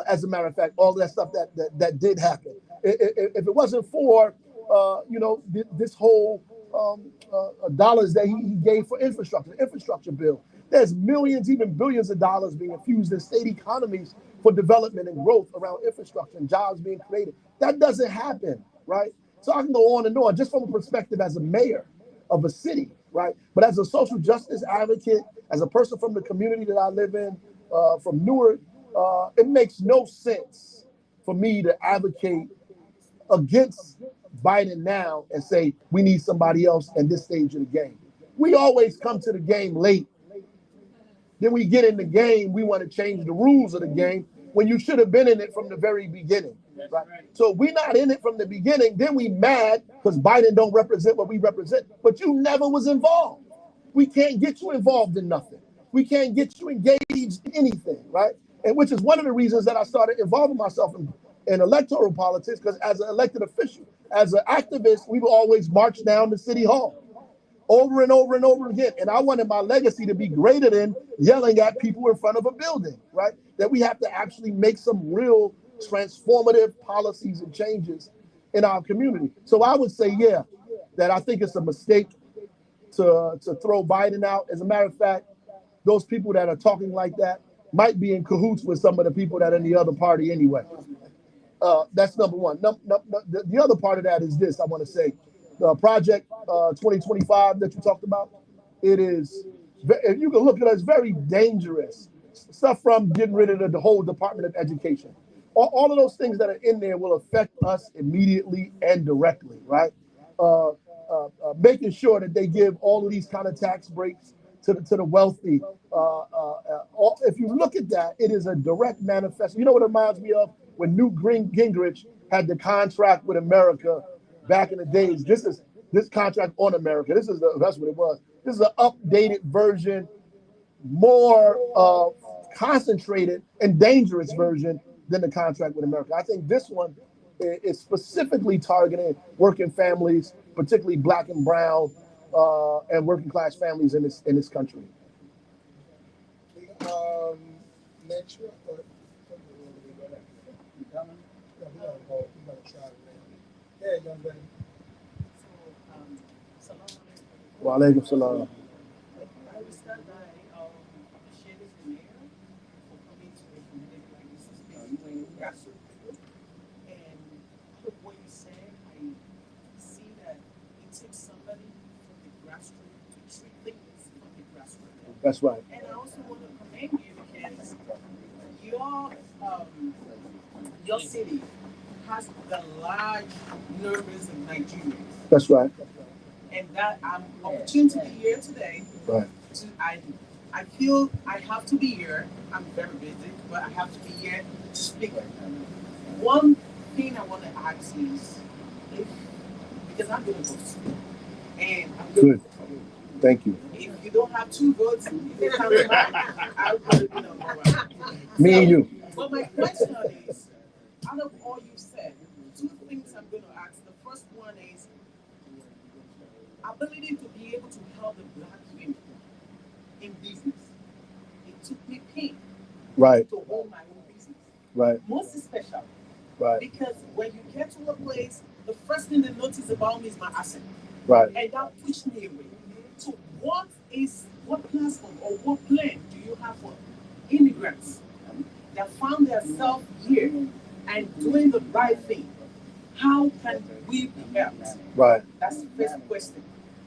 As a matter of fact, all that stuff that did happen. If it wasn't for this whole dollars that he gave for infrastructure, the infrastructure bill, there's millions, even billions of dollars being infused in state economies for development and growth around infrastructure and jobs being created. That doesn't happen, right? So I can go on and on, just from a perspective as a mayor of a city, right? But as a social justice advocate, as a person from the community that I live in, from Newark, it makes no sense for me to advocate against Biden now and say we need somebody else at this stage of the game. We always come to the game late. Then we get in the game, we want to change the rules of the game when you should have been in it from the very beginning. Right? So we're not in it from the beginning. Then we mad because Biden don't represent what we represent. But you never was involved. We can't get you involved in nothing. We can't get you engaged in anything, right? And which is one of the reasons that I started involving myself in electoral politics, because as an elected official, as an activist, we would always march down to City Hall over and over and over again. And I wanted my legacy to be greater than yelling at people in front of a building, right? That we have to actually make some real transformative policies and changes in our community. So I would say, yeah, that I think it's a mistake to throw Biden out. As a matter of fact, those people that are talking like that might be in cahoots with some of the people that are in the other party anyway. That's number one. The other part of that is this, I want to say. Project 2025 that you talked about, it is, if you can look at it, it's very dangerous. Stuff from getting rid of the whole Department of Education. All of those things that are in there will affect us immediately and directly, right? Making sure that they give all of these kind of tax breaks to the wealthy. If you look at that, it is a direct manifest. You know what it reminds me of? When Newt Gingrich had the contract with America back in the days. This contract on America. That's what it was. This is an updated version, more concentrated and dangerous version than the contract with America. I think this one is specifically targeting working families, particularly Black and brown and working class families in this country. Next year, yeah, young lady. Wa alaikum salam. I will start by appreciating the mayor for coming to a community like this, especially grassroots. And what you said, I see that it takes somebody from the grassroots to treat things from the grassroots. That's right. And I also want to commend you because your city has the large numbers of Nigerians. That's right. And that I'm opportunity to be here today. Right. I feel I have to be here. I'm very busy, but I have to be here to speak. One thing I want to ask is, because I'm going to vote, and I'm going Good. Thank you. If you don't have 2 votes, you can have mine. I'll put it Me and you. But my question is, out of all you said, 2 things I'm going to ask. The first one is ability to be able to help the Black women in business. It took me pain to hold my own business. Right. Most especially. Right. Because when you get to a place, the first thing they notice about me is my accent. Right. And that pushed me away. So what platform or what plan do you have for immigrants that found themselves here and doing the right thing? How can we be helped? Right. That's the first question.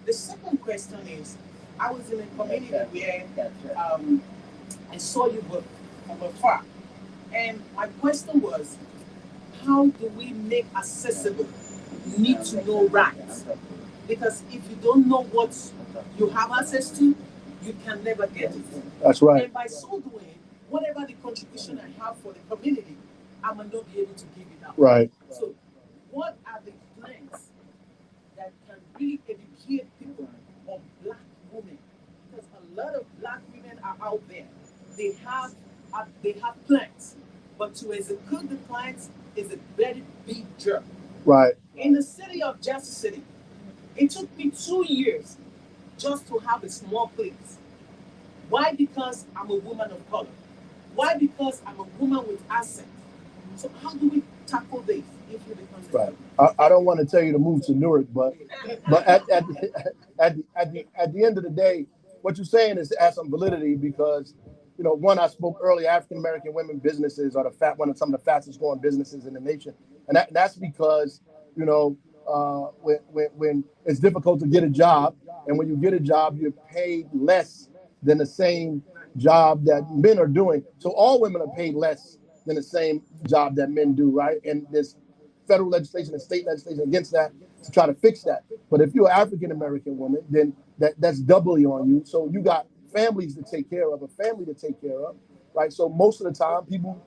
The second question is, I was in a community where I saw you from afar. And my question was, how do we make accessible need to know rights? Because if you don't know what you have access to, you can never get it. That's right. And by so doing, whatever the contribution I have for the community, I might not be able to give it out. Right. So, what are the plans that can really educate people on black women? Because a lot of black women are out there. They have plans, but to execute the plans is a very big job. Right. In the city of Jersey City, it took me 2 years just to have a small place. Why? Because I'm a woman of color. Why? Because I'm a woman with assets. So how do we tackle this if you become Right. I don't want to tell you to move to Newark, but at the end of the day, what you're saying is has some validity because, one, I spoke earlier, African American women businesses are one of some of the fastest growing businesses in the nation, and that's because when it's difficult to get a job, and when you get a job, you're paid less than the same job that men are doing. So all women are paid less than the same job that men do, right? And there's federal legislation and state legislation against that to try to fix that. But if you're an African American woman, then that's doubly on you. So you got families to take care of, a family to take care of, right? So most of the time, people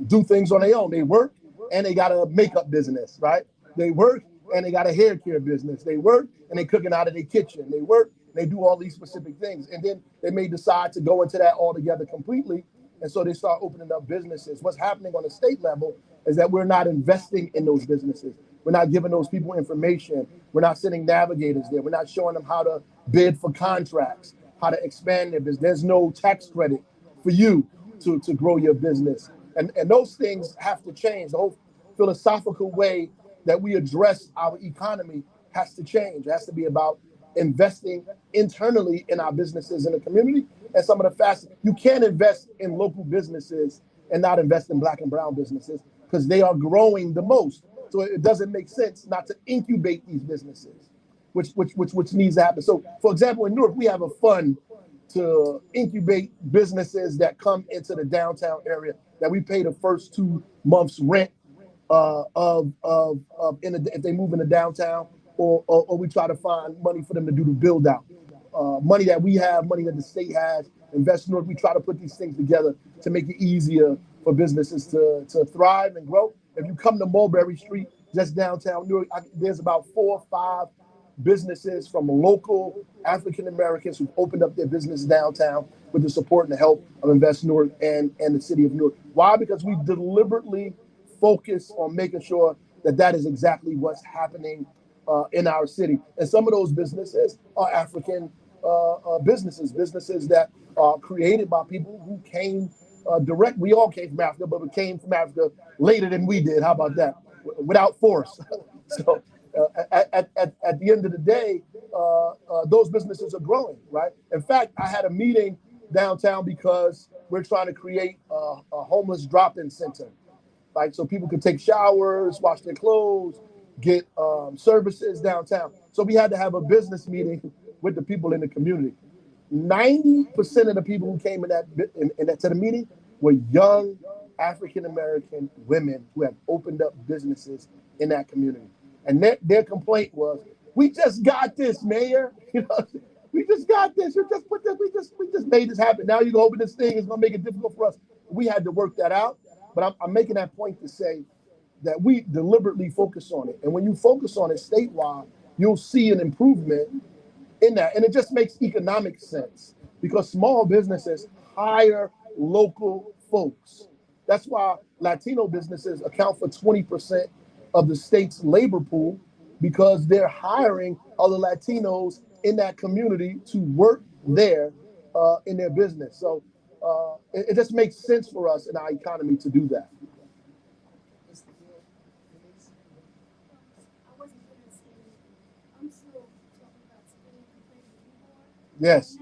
do things on their own. They work and they got a makeup business, right? They work and they got a hair care business. They work and they cooking out of their kitchen. They work and they do all these specific things. And then they may decide to go into that altogether completely. And so they start opening up businesses. What's happening on the state level is that we're not investing in those businesses. We're not giving those people information. We're not sending navigators there. We're not showing them how to bid for contracts, how to expand their business. There's no tax credit for you to grow your business. And those things have to change. The whole philosophical way that we address our economy has to change. It has to be about investing internally in our businesses in the community. And some of the fastest, you can't invest in local businesses and not invest in black and brown businesses because they are growing the most. So it doesn't make sense not to incubate these businesses, which needs to happen. So, for example, in Newark, we have a fund to incubate businesses that come into the downtown area that we pay the first 2 months rent if they move into downtown, or we try to find money for them to do the build out. Money that we have, money that the state has, invest in Newark. We try to put these things together to make it easier for businesses to thrive and grow. If you come to Mulberry Street, just downtown Newark, there's about 4 or 5 businesses from local African Americans who've opened up their business downtown with the support and the help of Invest Newark and the city of Newark. Why? Because we deliberately focus on making sure that is exactly what's happening in our city. And some of those businesses are African businesses that are created by people who came direct. We all came from Africa, but we came from Africa later than we did. How about that? Without force. So at the end of the day, those businesses are growing, right? In fact, I had a meeting downtown because we're trying to create a homeless drop-in center, like so people could take showers, wash their clothes, get services downtown. So we had to have a business meeting with the people in the community. 90% of the people who came to the meeting were young African American women who have opened up businesses in that community. And their complaint was, "We just got this, Mayor. We just got this. You just put this. We just made this happen. Now you go open this thing. It's gonna make it difficult for us." We had to work that out. But I'm making that point to say that we deliberately focus on it. And when you focus on it statewide, you'll see an improvement in that. And it just makes economic sense because small businesses hire local folks. That's why Latino businesses account for 20% of the state's labor pool, because they're hiring other Latinos in that community to work there in their business. So it just makes sense for us in our economy to do that. I wasn't going to say, Yes.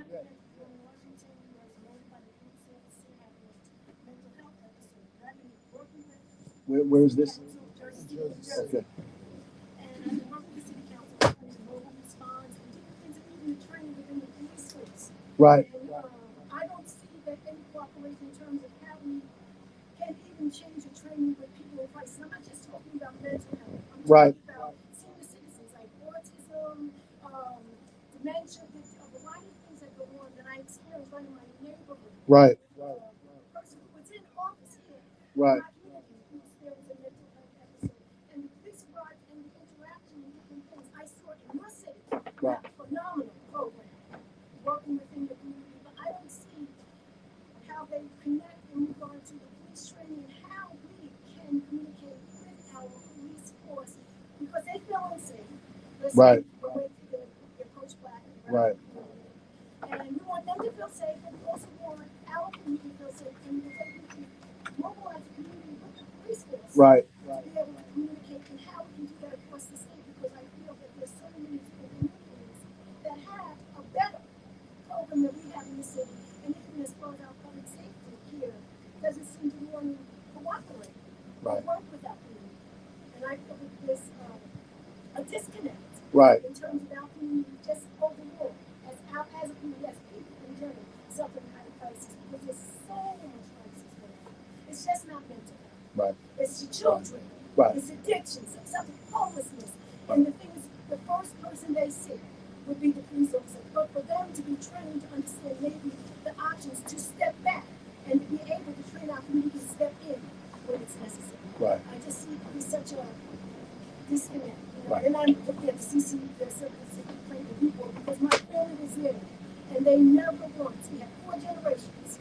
Where is this? Okay. Right. I don't see that any cooperation in terms of how we can even change the training with people in crisis. I'm not just talking about mental health. I'm Right. talking about senior citizens like autism, dementia, a variety of things that go on that I experience right in my neighborhood. Right. A person who was in office here, Right. in my community, who experienced a mental health episode. And the police brought and the interaction and different things I saw in your city. Right. A phenomenal program working within the community, but I don't see how they connect in regard to the police training and how we can communicate with our police force because they feel unsafe. Listen, Right. when they approach black and brown Right. community. And we want them to feel safe, but we also want our community to feel safe. And we can mobilize the community with the police force Right. to be able to communicate and how we can do that across the state because I feel that there's so many communities that have a better program that we have in the city. And even as far as our public safety here, doesn't seem to want to cooperate or Right. work with our community. And I feel that there's a disconnect Right. in terms of our community just overall, as a community, as people in general, suffering high crisis because there's so much crisis going on. It's just not mental health. Right. It's the children. Right. It's addictions, something homelessness. And the thing is, the first person they see would be the police officer. But for them to be trained to understand maybe the options to step back and to be able to train our community to step in when it's necessary. Right. I just see there's such a disconnect. Right. And I'm looking at the CC, the City Complaint Review Board, because my family was there, and they never once, we had 4 generations,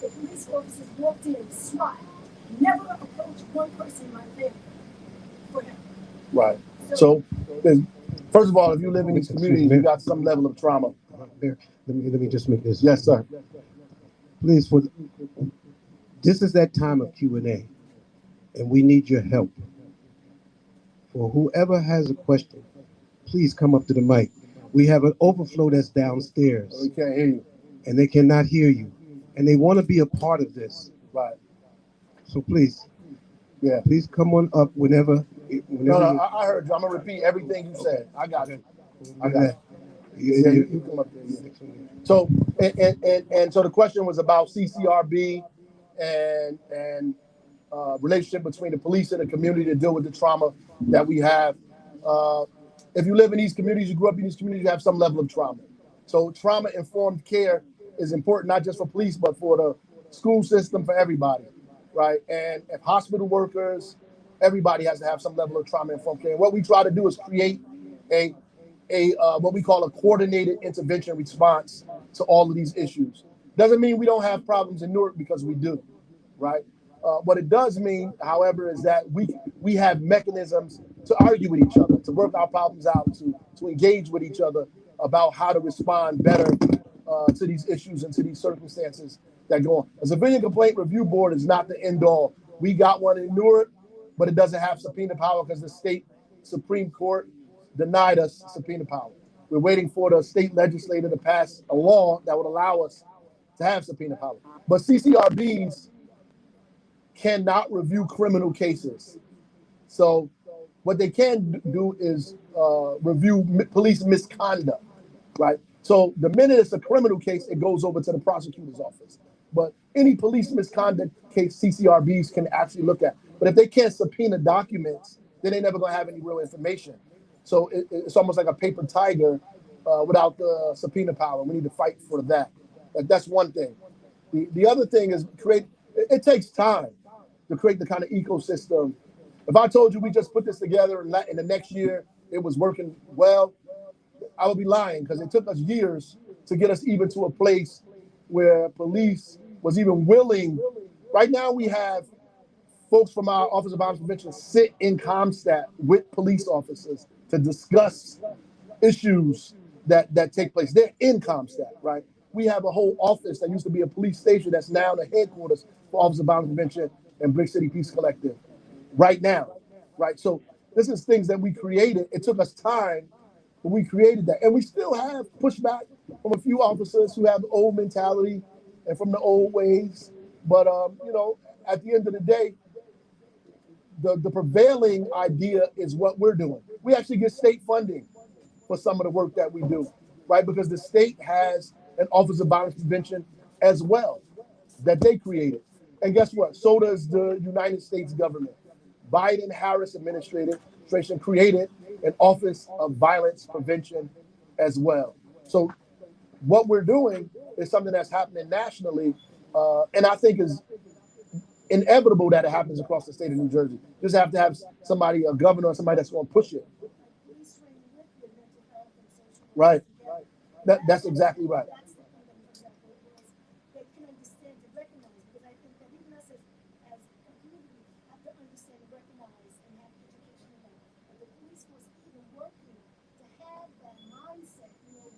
the police officers walked in, SWAT, never approached one person in my family for help. Right. So, first of all, if you live in these communities, you got some level of trauma. Let me just make this. Yes, sir. Please, this is that time of Q&A, and we need your help. For whoever has a question, please come up to the mic. We have an overflow that's downstairs, We can't hear you. and they cannot hear you, and they want to be a part of this. Right. So please, Yeah. please come on up whenever. No, I heard you. I'm gonna repeat everything you said. I got you. I got you. You- Yeah, you- you come up there. Yeah. So, and so the question was about CCRB and relationship between the police and the community to deal with the trauma that we have. If you live in these communities, you grew up in these communities, you have some level of trauma. So trauma-informed care is important, not just for police, but for the school system, for everybody, right? And if hospital workers, everybody has to have some level of trauma-informed care. And what we try to do is create a what we call a coordinated intervention response to all of these issues. Doesn't mean we don't have problems in Newark, because we do, right? What it does mean, however, is that we have mechanisms to argue with each other, to work our problems out, to engage with each other about how to respond better to these issues and to these circumstances that go on. A civilian complaint review board is not the end all. We got one in Newark, but it doesn't have subpoena power because the state Supreme Court denied us subpoena power. We're waiting for the state legislature to pass a law that would allow us to have subpoena power. But CCRBs cannot review criminal cases. So what they can do is review police misconduct, right? So the minute it's a criminal case, it goes over to the prosecutor's office. But any police misconduct case, CCRBs can actually look at. But if they can't subpoena documents, then they're never going to have any real information. So it's almost like a paper tiger without the subpoena power. We need to fight for that. That's one thing. The other thing is it takes time to create the kind of ecosystem. If I told you we just put this together and in the next year it was working well, I would be lying, because it took us years to get us even to a place where police was even willing. Right now we have folks from our Office of Violence Prevention sit in ComStat with police officers to discuss issues that take place. They're in ComStat, right? We have a whole office that used to be a police station that's now the headquarters for Office of Violence Prevention and Brick City Peace Collective right now, right? So this is things that we created. It took us time But we created that, and we still have pushback from a few officers who have the old mentality and from the old ways. But at the end of the day, the prevailing idea is what we're doing. We actually get state funding for some of the work that we do, right? Because the state has an Office of Violence Prevention as well that they created. And guess what? So does the United States government. Biden-Harris administration created an Office of Violence Prevention as well. So what we're doing is something that's happening nationally, and I think is inevitable that it happens across the state of New Jersey. Just have to have somebody, a governor, or somebody that's going to push it. Right. That's exactly right.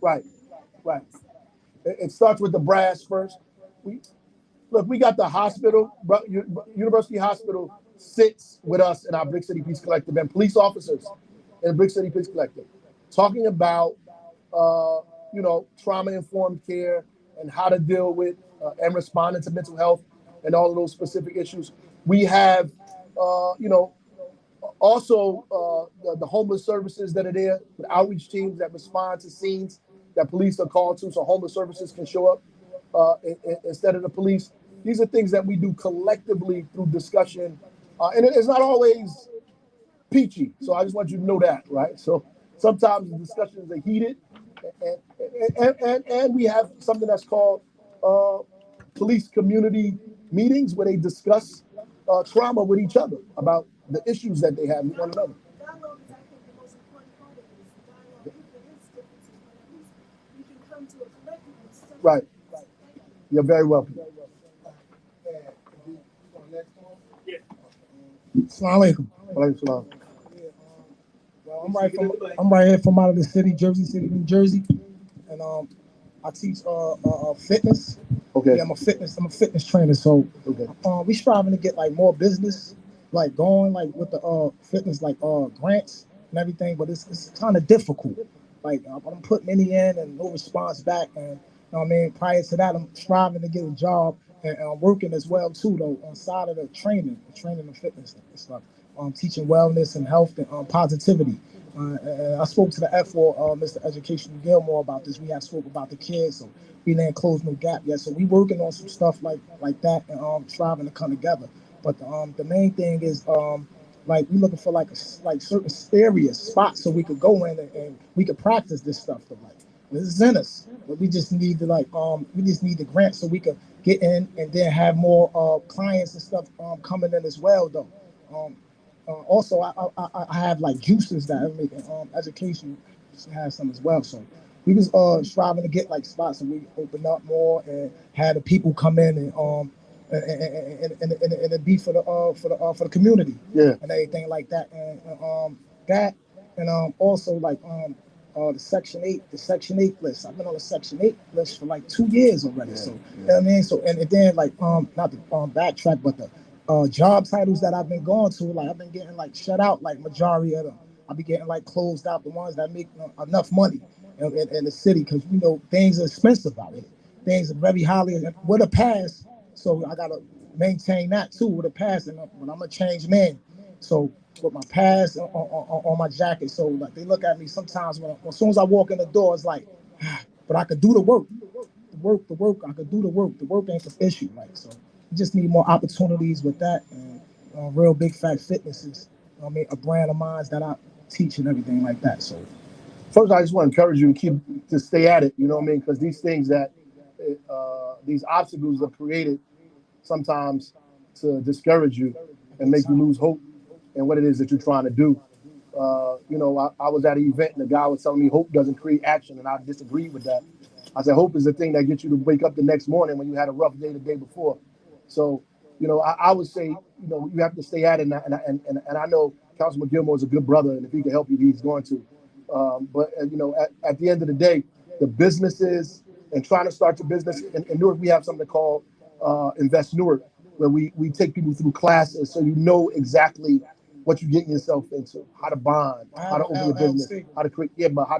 Right. Right. It starts with the brass first. We got the hospital, University Hospital sits with us in our Brick City Peace Collective and police officers in the Brick City Peace Collective talking about, trauma-informed care and how to deal with and responding to mental health and all of those specific issues. We have, also the homeless services that are there, with outreach teams that respond to scenes that police are called to, so homeless services can show up instead of the police. These are things that we do collectively through discussion, and it's not always peachy. So I just want you to know that, right? So sometimes the discussions are heated, and we have something that's called police community meetings where they discuss trauma with each other about the issues that they have with one another. Right. You're very welcome. Assalamu alaikum. Well, I'm right here from out of the city, Jersey City, New Jersey, and I teach fitness. Okay. Yeah, I'm a fitness trainer. So Okay. we striving to get like more business, like going like with the fitness like grants and everything, but it's kind of difficult. Like I'm putting any in and no response back, and you know what I mean. Prior to that, I'm striving to get a job and I'm working as well too though on side of the training and fitness and stuff. Teaching wellness and health and positivity. And I spoke to the F4, Mr. Education Gilmore about this. We have spoke about the kids, so we didn't close no gap yet. So we working on some stuff like that and striving to come together. But the main thing is like we looking for like certain areas, spots so we could go in and we could practice this stuff. So like this is in us, but we just need to we just need the grant so we could get in and then have more clients and stuff coming in as well though. Also, I have like juices that I'm making. Education has some as well. So we was striving to get like spots and we open up more and have the people come in and it be for the community. Yeah. And everything like that and also like the Section 8 list. I've been on the Section 8 list for like 2 years already. Yeah, so you know what I mean. So and then like not to backtrack, but the job titles that I've been going to, like I've been getting like shut out, like majority of them. I'll be getting like closed out, the ones that make enough money in the city, because things are expensive out here. Things are very highly with a pass, so I gotta maintain that too with a pass, and when I'm a changed man, so with my pass on my jacket, so like they look at me sometimes as soon as I walk in the door, it's like, but I could do the work. The work, I could do the work. The work ain't the issue, like so. You just need more opportunities with that, and Real Big Fat Fitness is, a brand of mine that I teach and everything like that. So, first, I just want to encourage you to stay at it. You know what I mean? Because these things these obstacles are created sometimes to discourage you and make you lose hope in what it is that you're trying to do. I was at an event and the guy was telling me hope doesn't create action, and I disagreed with that. I said hope is the thing that gets you to wake up the next morning when you had a rough day the day before. So, I would say, you have to stay at it, and I know Councilman Gilmore is a good brother, and if he can help you, he's going to. But at the end of the day, the businesses and trying to start your business in Newark, we have something called Invest Newark, where we take people through classes, so you know exactly what you're getting yourself into, how to bond, how to open your business, how to create, but how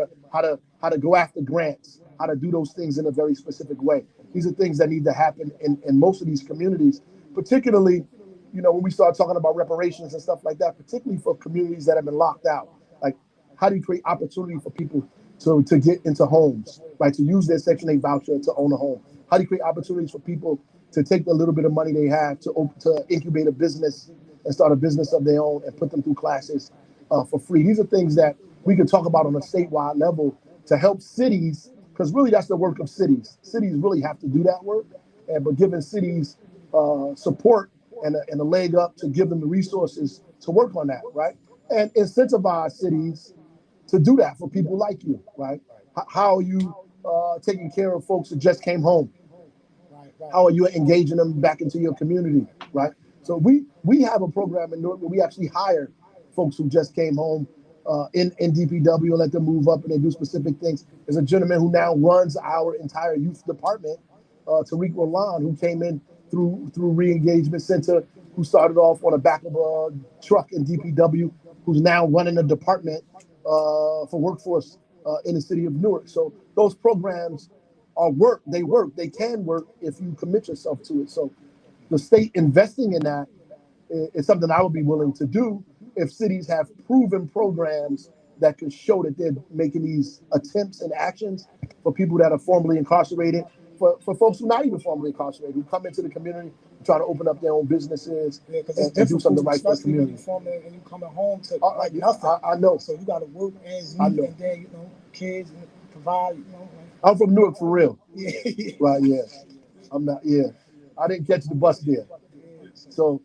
to go after grants, how to do those things in a very specific way. These are things that need to happen in most of these communities, particularly, when we start talking about reparations and stuff like that, particularly for communities that have been locked out. Like, how do you create opportunity for people to get into homes, right? To use their Section 8 voucher to own a home. How do you create opportunities for people to take the little bit of money they have to incubate a business and start a business of their own and put them through classes for free? These are things that we could talk about on a statewide level to help cities, because really that's the work of cities. Cities really have to do that work, but giving cities support and a leg up to give them the resources to work on that, right? And incentivize cities to do that for people like you, right? How are you taking care of folks that just came home? How are you engaging them back into your community, right? So we have a program in Newark where we actually hire folks who just came home in DPW and let them move up and they do specific things. There's a gentleman who now runs our entire youth department, Tariq Roland, who came in through Reengagement Center, who started off on the back of a truck in DPW, who's now running a department for workforce in the city of Newark. So those programs work. They can work if you commit yourself to it. So the state investing in that is something I would be willing to do if cities have proven programs that could show that they're making these attempts and actions for people that are formerly incarcerated, for folks who are not even formerly incarcerated, who come into the community, try to open up their own businesses and do something right for the community. And you coming home to nothing. I know. So you got to work as neat, and then kids and provide. I'm from Newark for real. Yeah. Right. Yeah. I'm not. Yeah. I didn't catch the bus there, so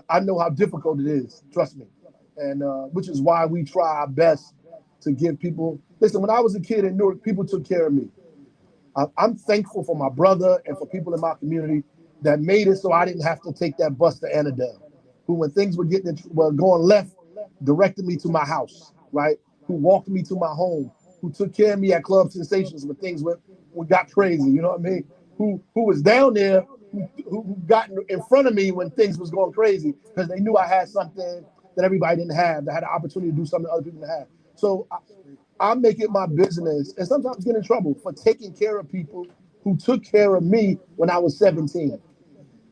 I know how difficult it is. Trust me, and which is why we try our best to give people. Listen, when I was a kid in Newark, people took care of me. I'm thankful for my brother and for people in my community that made it so I didn't have to take that bus to Annandale, who, when things were going left, directed me to my house, right? Who walked me to my home, who took care of me at Club Sensations when things got crazy, you know what I mean? Who was down there, who got in front of me when things was going crazy because they knew I had something that everybody didn't have, that had the opportunity to do something other people didn't have. So I make it my business, and sometimes get in trouble for taking care of people who took care of me when I was 17.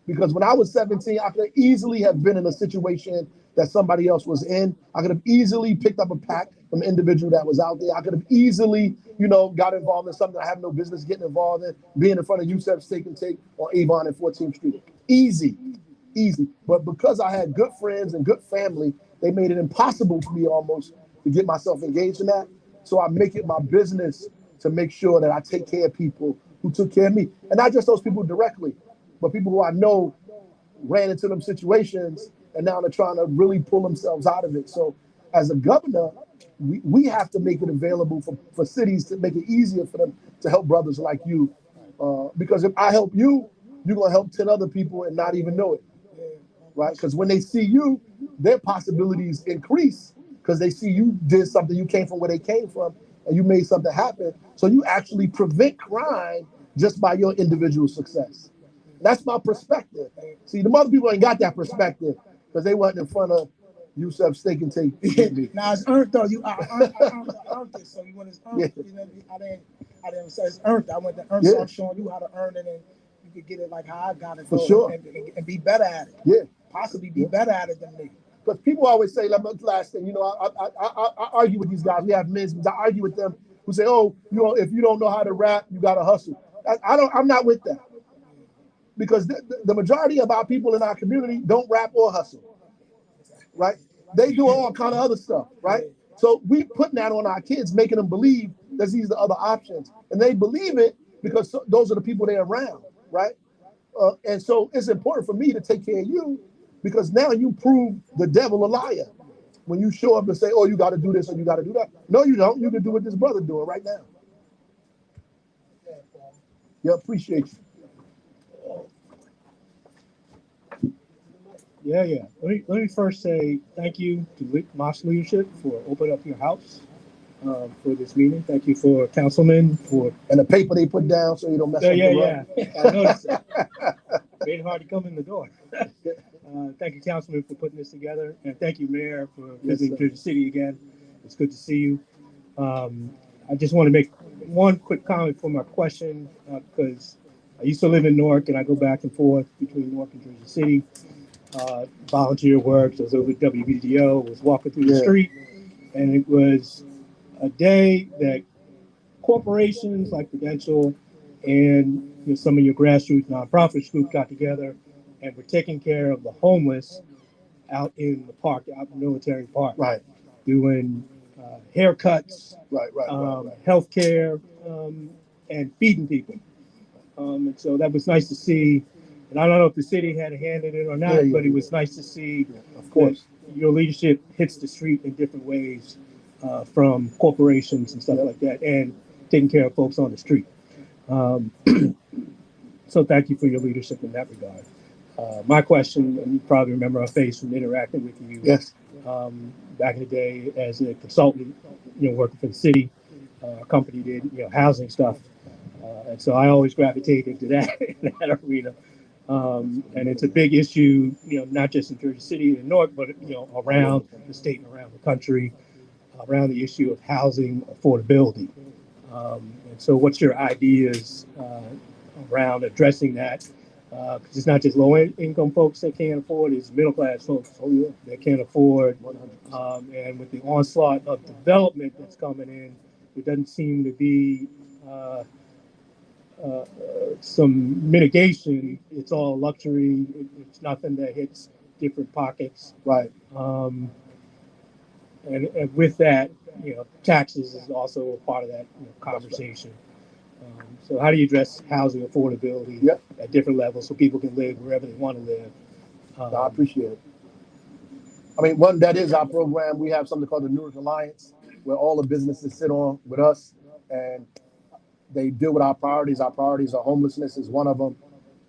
Because when I was 17, I could easily have been in a situation that somebody else was in. I could have easily picked up a pack from an individual that was out there. I could have easily, got involved in something I have no business getting involved in, being in front of Yusef Steak and Take on Avon and 14th Street. Easy. But because I had good friends and good family, they made it impossible for me almost to get myself engaged in that. So I make it my business to make sure that I take care of people who took care of me. And not just those people directly, but people who I know ran into them situations and now they're trying to really pull themselves out of it. So as a governor, we have to make it available for cities to make it easier for them to help brothers like you. Because if I help you, you're going to help 10 other people and not even know it. Right? Because when they see you, their possibilities increase because they see you did something, you came from where they came from, and you made something happen. So you actually prevent crime just by your individual success. That's my perspective. See, the other people ain't got that perspective because they wasn't in front of Yusef Steak and Take. Now it's earned though. I earned it. So when it's earned, I didn't say it's earned. I went to earn, so I'm showing you how to earn it, and you could get it like how I got it. For sure. And be better at it. Yeah. Possibly be better at it than me. Because people always say, last thing, I argue with these guys. We have men, I argue with them who say, if you don't know how to rap, you got to hustle. I'm not with that. Because the majority of our people in our community don't rap or hustle, right? They do all kind of other stuff, right? So we putting that on our kids, making them believe that these are the other options. And they believe it because those are the people they're around, right? And so it's important for me to take care of you because now you prove the devil a liar. When you show up and say, you got to do this or you got to do that. No, you don't. You can do what this brother doing right now. Yeah, appreciate you. Yeah. Let me first say thank you to Mosh leadership for opening up your house for this meeting. Thank you for councilmen for and the paper they put down so you don't mess up. Yeah. I noticed it. Made it hard to come in the door. Thank you, Councilman, for putting this together, and thank you, Mayor, for Yes, visiting sir. Jersey City again. It's good to see you. I just want to make one quick comment for my question because I used to live in Newark, and I go back and forth between Newark and Jersey City. Volunteer work, so I was over at WBDO, was walking through the Yeah. street, and it was a day that corporations like Prudential and some of your grassroots nonprofit groups got together and were taking care of the homeless out in the park, out in Military Park, Right. doing haircuts, Right. healthcare, and feeding people. And so that was nice to see. And I don't know if the city had a hand in it or not, Yeah, but it was nice to see Of that course. your leadership hits the street in different ways from corporations and stuff Yep. like that, and taking care of folks on the street. Um, so thank you for your leadership in that regard. My question, and you probably remember our face from interacting with you Yes. back in the day as a consultant, working for the city. Our company did, housing stuff. And so I always gravitated to that, in that arena. And it's a big issue, not just in Jersey City and Newark, but, around the state and around the country, around the issue of housing affordability. And so what's your ideas around addressing that? Because it's not just low income folks that can't afford, it's middle class folks that can't afford. And with the onslaught of development that's coming in, there doesn't seem to be some mitigation. It's all luxury. It's nothing that hits different pockets. Right. And with that, taxes is also a part of that conversation. So how do you address housing affordability Yep. at different levels so people can live wherever they want to live? No, I appreciate it. I mean, one, that is our program. We have something called the Newark Alliance, where all the businesses sit on with us, and they deal with our priorities. Our priorities are homelessness is one of them.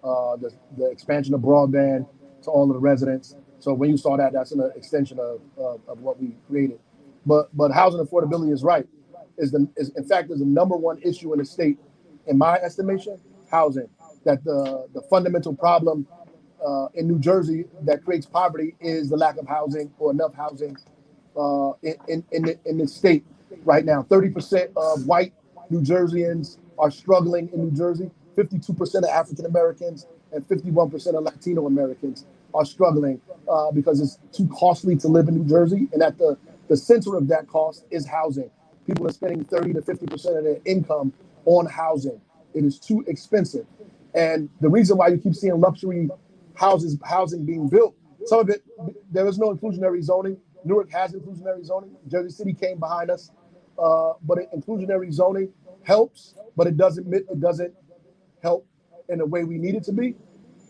The expansion of broadband to all of the residents. So when you saw that, that's an extension of what we created. But housing affordability is right. Is in fact is the number one issue in the state, in my estimation. Housing. That the fundamental problem in New Jersey that creates poverty is the lack of housing or enough housing in the state right now. 30% of white New Jerseyans are struggling in New Jersey. 52% of African Americans and 51% of Latino Americans are struggling because it's too costly to live in New Jersey. And at the center of that cost is housing. People are spending 30 to 50% of their income on housing. It is too expensive. And the reason why you keep seeing luxury housing being built, some of it, there is no inclusionary zoning. Newark has inclusionary zoning. Jersey City came behind us. But inclusionary zoning helps, but it doesn't help in the way we need it to be.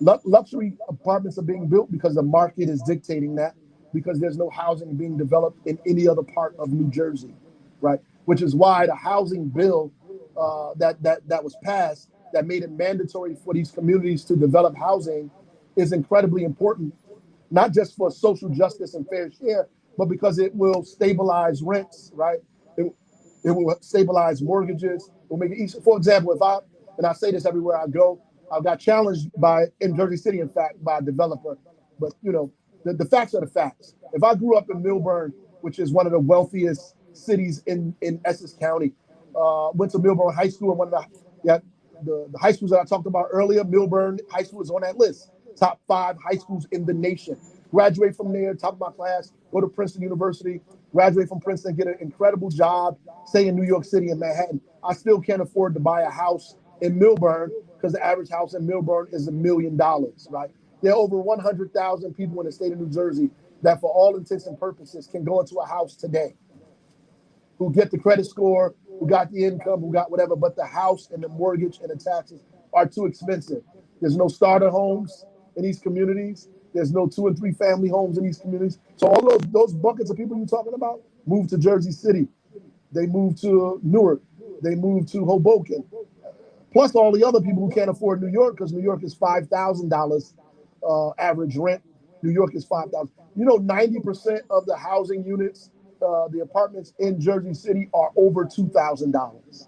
Luxury apartments are being built because the market is dictating that, because there's no housing being developed in any other part of New Jersey, right? Which is why the housing bill that was passed that made it mandatory for these communities to develop housing is incredibly important, not just for social justice and fair share, but because it will stabilize rents, right? It will stabilize mortgages. It will make it easy. For example, and I say this everywhere I go, I got challenged in Jersey City, in fact, by a developer. But, the facts are the facts. If I grew up in Milburn, which is one of the wealthiest cities in Essex County, went to Milburn High School, and one of the high schools that I talked about earlier, Milburn High School is on that list. Top 5 high schools in the nation. Graduate from there, top of my class, go to Princeton University, graduate from Princeton, get an incredible job, stay in New York City and Manhattan. I still can't afford to buy a house in Milburn because the average house in Milburn is $1 million, right? There are over 100,000 people in the state of New Jersey that, for all intents and purposes, can go into a house today, who get the credit score, who got the income, who got whatever, but the house and the mortgage and the taxes are too expensive. There's no starter homes in these communities. There's no 2 and 3 family homes in these communities. So all those buckets of people you're talking about moved to Jersey City. They moved to Newark. They moved to Hoboken. Plus all the other people who can't afford New York, because New York is $5,000 average rent. New York is $5,000. 90% of the housing units, the apartments in Jersey City are over $2,000,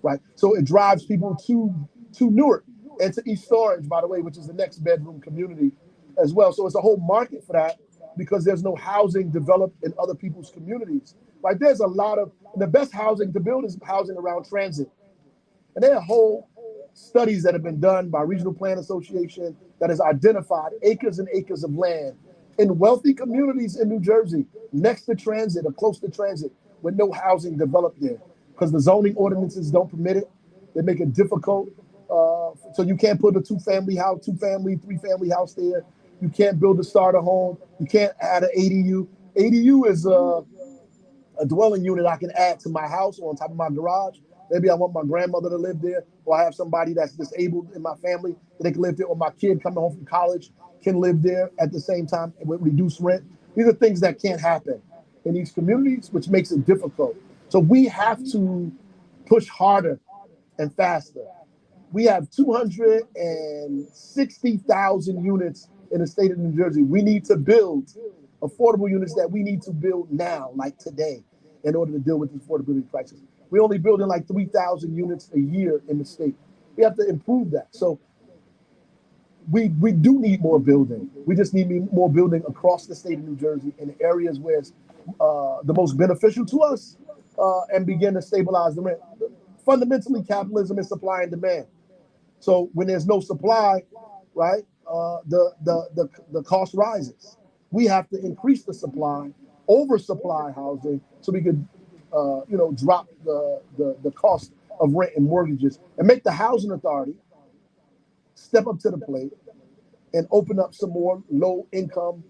right? So it drives people to Newark and to East Orange, by the way, which is the next bedroom community. as well. So it's a whole market for that because there's no housing developed in other people's communities. Like there's a lot of, the best housing to build is housing around transit. And there are whole studies that have been done by Regional Plan Association that has identified acres and acres of land in wealthy communities in New Jersey next to transit or close to transit with no housing developed there because the zoning ordinances don't permit it. They make it difficult. So you can't put a two-family house, two-family, three-family house there. You can't build a starter home. You can't add an ADU. ADU is a dwelling unit I can add to my house or on top of my garage. Maybe I want my grandmother to live there, or I have somebody that's disabled in my family that they can live there, or my kid coming home from college can live there at the same time with reduced rent. These are things that can't happen in these communities, which makes it difficult. So we have to push harder and faster. We have 260,000 units in the state of New Jersey. We need to build affordable units that we need to build now, like today, in order to deal with the affordability crisis. We're only building like 3,000 units a year in the state. We have to improve that. So we do need more building. We just need more building across the state of New Jersey in areas where it's the most beneficial to us and begin to stabilize the rent. Fundamentally, capitalism is supply and demand. So when there's no supply, right, the cost rises. We have to increase the supply, oversupply housing, so we could, drop the cost of rent and mortgages, and make the housing authority step up to the plate and open up some more low-income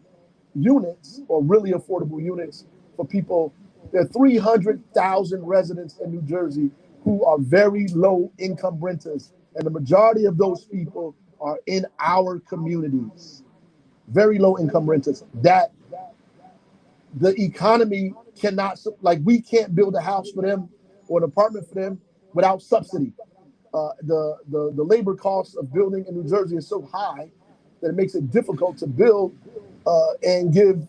units or really affordable units for people. There are 300,000 residents in New Jersey who are very low-income renters, and the majority of those people are in our communities. Very low-income renters that the economy cannot, like we can't build a house for them or an apartment for them without subsidy. The labor costs of building in New Jersey is so high that it makes it difficult to build and give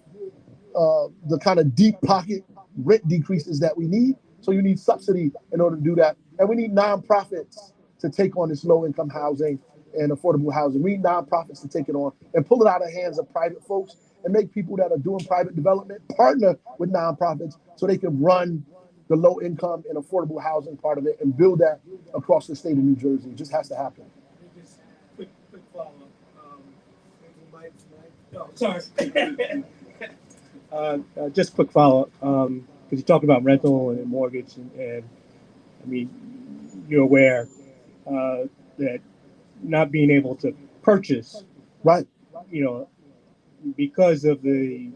the kind of deep pocket rent decreases that we need. So you need subsidy in order to do that. And we need nonprofits to take on this low-income housing and affordable housing. We need nonprofits to take it on and pull it out of the hands of private folks and make people that are doing private development partner with nonprofits so they can run the low-income and affordable housing part of it and build that across the state of New Jersey. It just has to happen. Just quick follow-up. No, sorry. Just quick follow-up, because you talked about rental and mortgage, and I mean, you're aware that not being able to purchase, right, because of the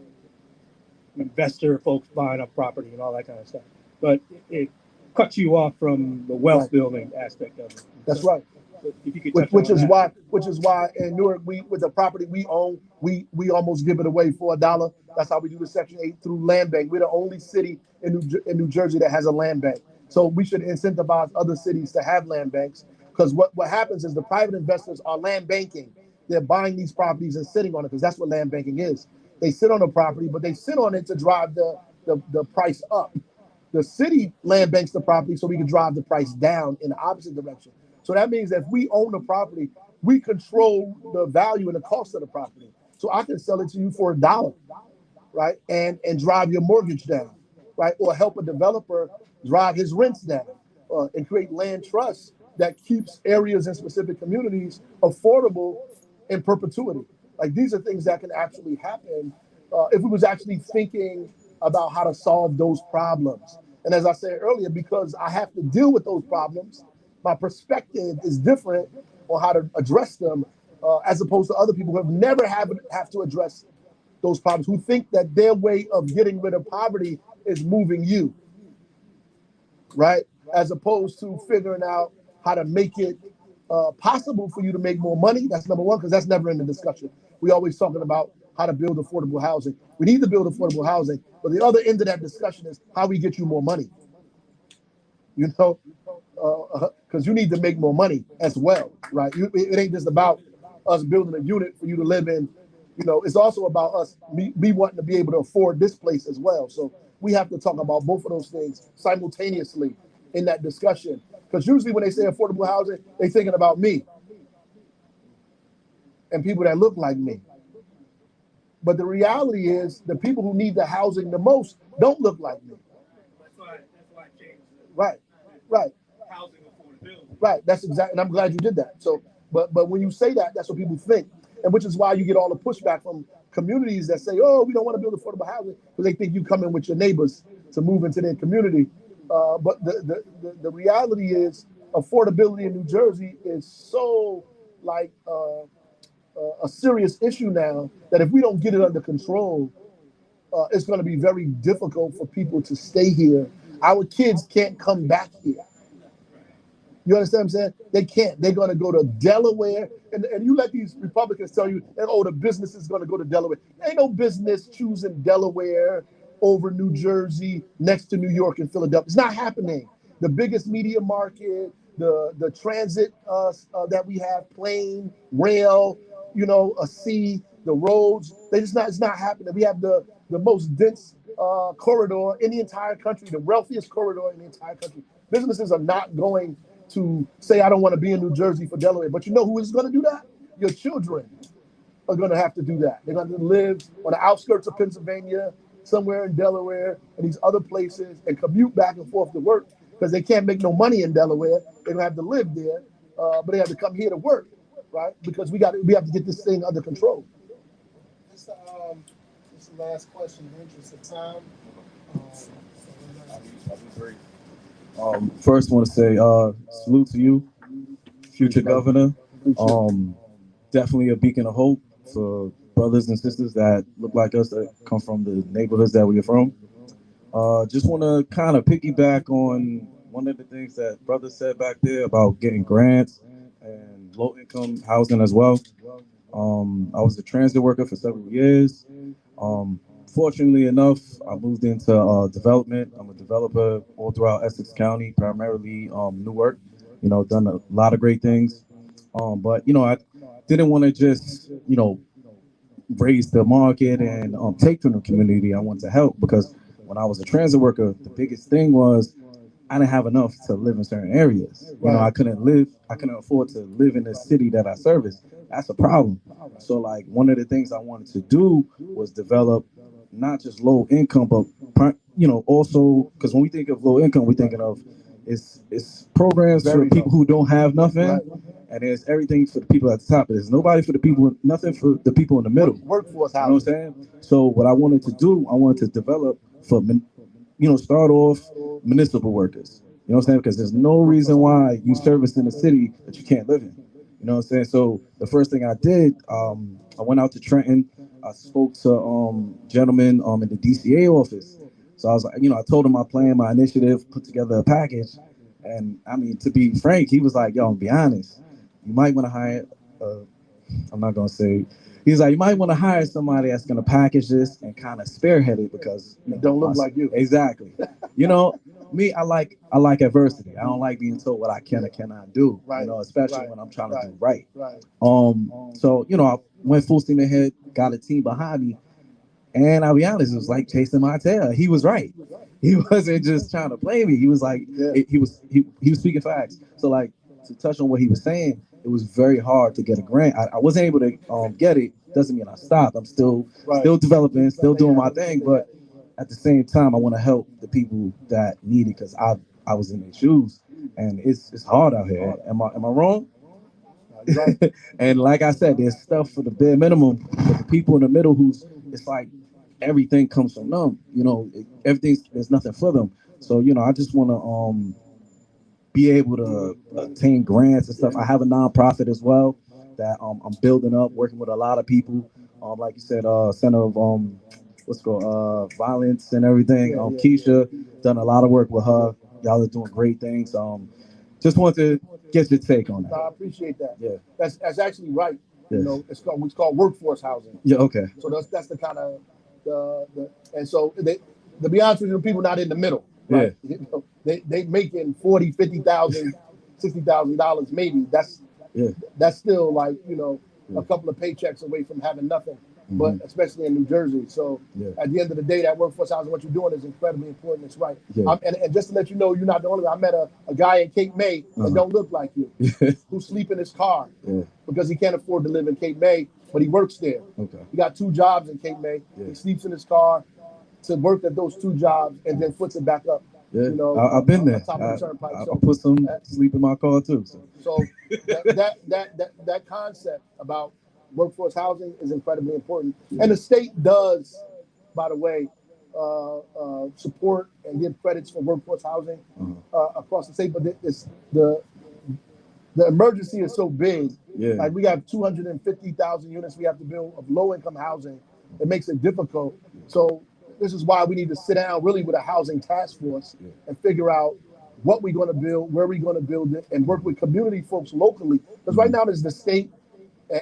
investor folks buying up property and all that kind of stuff, but it cuts you off from the wealth building aspect of it. That's right. If you could which is why in Newark, with the property we own, we almost give it away for $1. That's how we do the Section 8 through land bank. We're the only city in New Jersey that has a land bank. So we should incentivize other cities to have land banks, because what happens is the private investors are land banking. They're buying these properties and sitting on it, because that's what land banking is. They sit on the property, but they sit on it to drive the price up. The city land banks the property so we can drive the price down in the opposite direction. So that means that if we own the property, we control the value and the cost of the property. So I can sell it to you for $1, right? And drive your mortgage down, right? Or help a developer drive his rents down and create land trusts that keeps areas in specific communities affordable in perpetuity. Like, these are things that can actually happen if we was actually thinking about how to solve those problems. And as I said earlier, because I have to deal with those problems, my perspective is different on how to address them, as opposed to other people who have never have to address those problems, who think that their way of getting rid of poverty is moving you, right? As opposed to figuring out how to make it possible for you to make more money. That's number one, because that's never in the discussion. We always talking about how to build affordable housing. We need to build affordable housing, but the other end of that discussion is how we get you more money. Because you need to make more money as well, right? It ain't just about us building a unit for you to live in. It's also about us, me wanting to be able to afford this place as well. So we have to talk about both of those things simultaneously in that discussion. Because usually when they say affordable housing, they're thinking about me and people that look like me. But the reality is the people who need the housing the most don't look like me. That's why I changed it. Right, right, Housing affordability. right. That's exactly, and I'm glad you did that. So, but when you say that, that's what people think, and which is why you get all the pushback from communities that say, "Oh, we don't want to build affordable housing," because they think you come in with your neighbors to move into their community. But the reality is, affordability in New Jersey is so like a serious issue now that if we don't get it under control, it's going to be very difficult for people to stay here. Our kids can't come back here. You understand what I'm saying? They can't. They're going to go to Delaware. And you let these Republicans tell you, that, oh, the business is going to go to Delaware. There ain't no business choosing Delaware over New Jersey, next to New York and Philadelphia. It's not happening. The biggest media market, the transit that we have, plane, rail, a sea, the roads, it's not happening. We have the most dense corridor in the entire country, the wealthiest corridor in the entire country. Businesses are not going to say, I don't want to be in New Jersey for Delaware. But you know who is going to do that? Your children are going to have to do that. They're going to live on the outskirts of Pennsylvania, somewhere in Delaware, and these other places, and commute back and forth to work because they can't make no money in Delaware. They're going to have to live there, but they have to come here to work, right? Because we have to get this thing under control. This is the last question in the interest of time. I'll be brief. First, want to say salute to you, future governor. Definitely a beacon of hope for brothers and sisters that look like us that come from the neighborhoods that we're from. Just want to kind of piggyback on one of the things that brother said back there about getting grants and low income housing as well. I was a transit worker for several years. Fortunately enough, I moved into development. I'm a developer all throughout Essex County, primarily Newark. Done a lot of great things. But I didn't want to just raise the market and take from the community. I wanted to help because when I was a transit worker, the biggest thing was I didn't have enough to live in certain areas. I couldn't afford to live in the city that I service. That's a problem. So like one of the things I wanted to do was develop not just low income, but also because when we think of low income, we're thinking of it's programs for people who don't have nothing, and there's everything for the people at the top. There's nobody for the people, nothing for the people in the middle. Workforce housing. You know what I'm saying? So what I wanted to do, I wanted to develop for start off municipal workers. You know what I'm saying? Because there's no reason why you service in a city that you can't live in. You know what I'm saying? So the first thing I did, I went out to Trenton. I spoke to gentlemen in the DCA office. So I was like, I told him my plan, my initiative, put together a package. And I mean, to be frank, he was like, yo, I'm be honest. You might want to hire, I'm not going to say, he's like, you might want to hire somebody that's going to package this and kind of spearhead it because don't look like you. Exactly. Me, I like adversity. I don't like being told what I can or cannot do. Right. Especially when I'm trying to do right. Right. So I went full steam ahead, got a team behind me, and I'll be honest, it was like chasing my tail. He was right. He wasn't just trying to play me. He was like, he was speaking facts. So like to touch on what he was saying, it was very hard to get a grant. I wasn't able to get it. Doesn't mean I stopped. I'm still developing, still doing my thing, but at the same time, I want to help the people that need it because I was in their shoes, and it's hard out here. Am I wrong? Right. And like I said, there's stuff for the bare minimum, but the people in the middle it's like everything comes from them. There's nothing for them. So I just want to be able to obtain grants and stuff. I have a nonprofit as well that I'm building up, working with a lot of people. Like you said, Center of what's it called, violence and everything. Keisha, done a lot of work with her. Y'all are doing great things. Just want to get your take on that. I appreciate that. Yeah, that's actually right. Yeah. It's called workforce housing. Yeah. Okay. So that's the kind of the and so to be honest with you, people not in the middle. Right? Yeah. They making $40,000, $50,000, $60,000 maybe. That's still like a couple of paychecks away from having nothing. but especially in New Jersey. So Yeah. at the end of the day, that workforce housing, what you're doing is incredibly important. It's right. Yeah. And just to let you know, you're not the only one. I met a guy in Cape May that don't look like you, who sleep in his car because he can't afford to live in Cape May, but he works there. Okay. He got 2 jobs in Cape May. Yeah. He sleeps in his car to work at those 2 jobs and then puts it back up. Yeah, You know, I've been there. top of the turnpike. I put some sleep in my car too. So that concept about workforce housing is incredibly important, and the state does, by the way, support and give credits for workforce housing across the state. But the emergency is so big. Yeah. Like we have 250,000 units we have to build of low income housing. It makes it difficult. So this is why we need to sit down really with a housing task force and figure out what we're going to build, where we're going to build it, and work with community folks locally. Because right now there's the state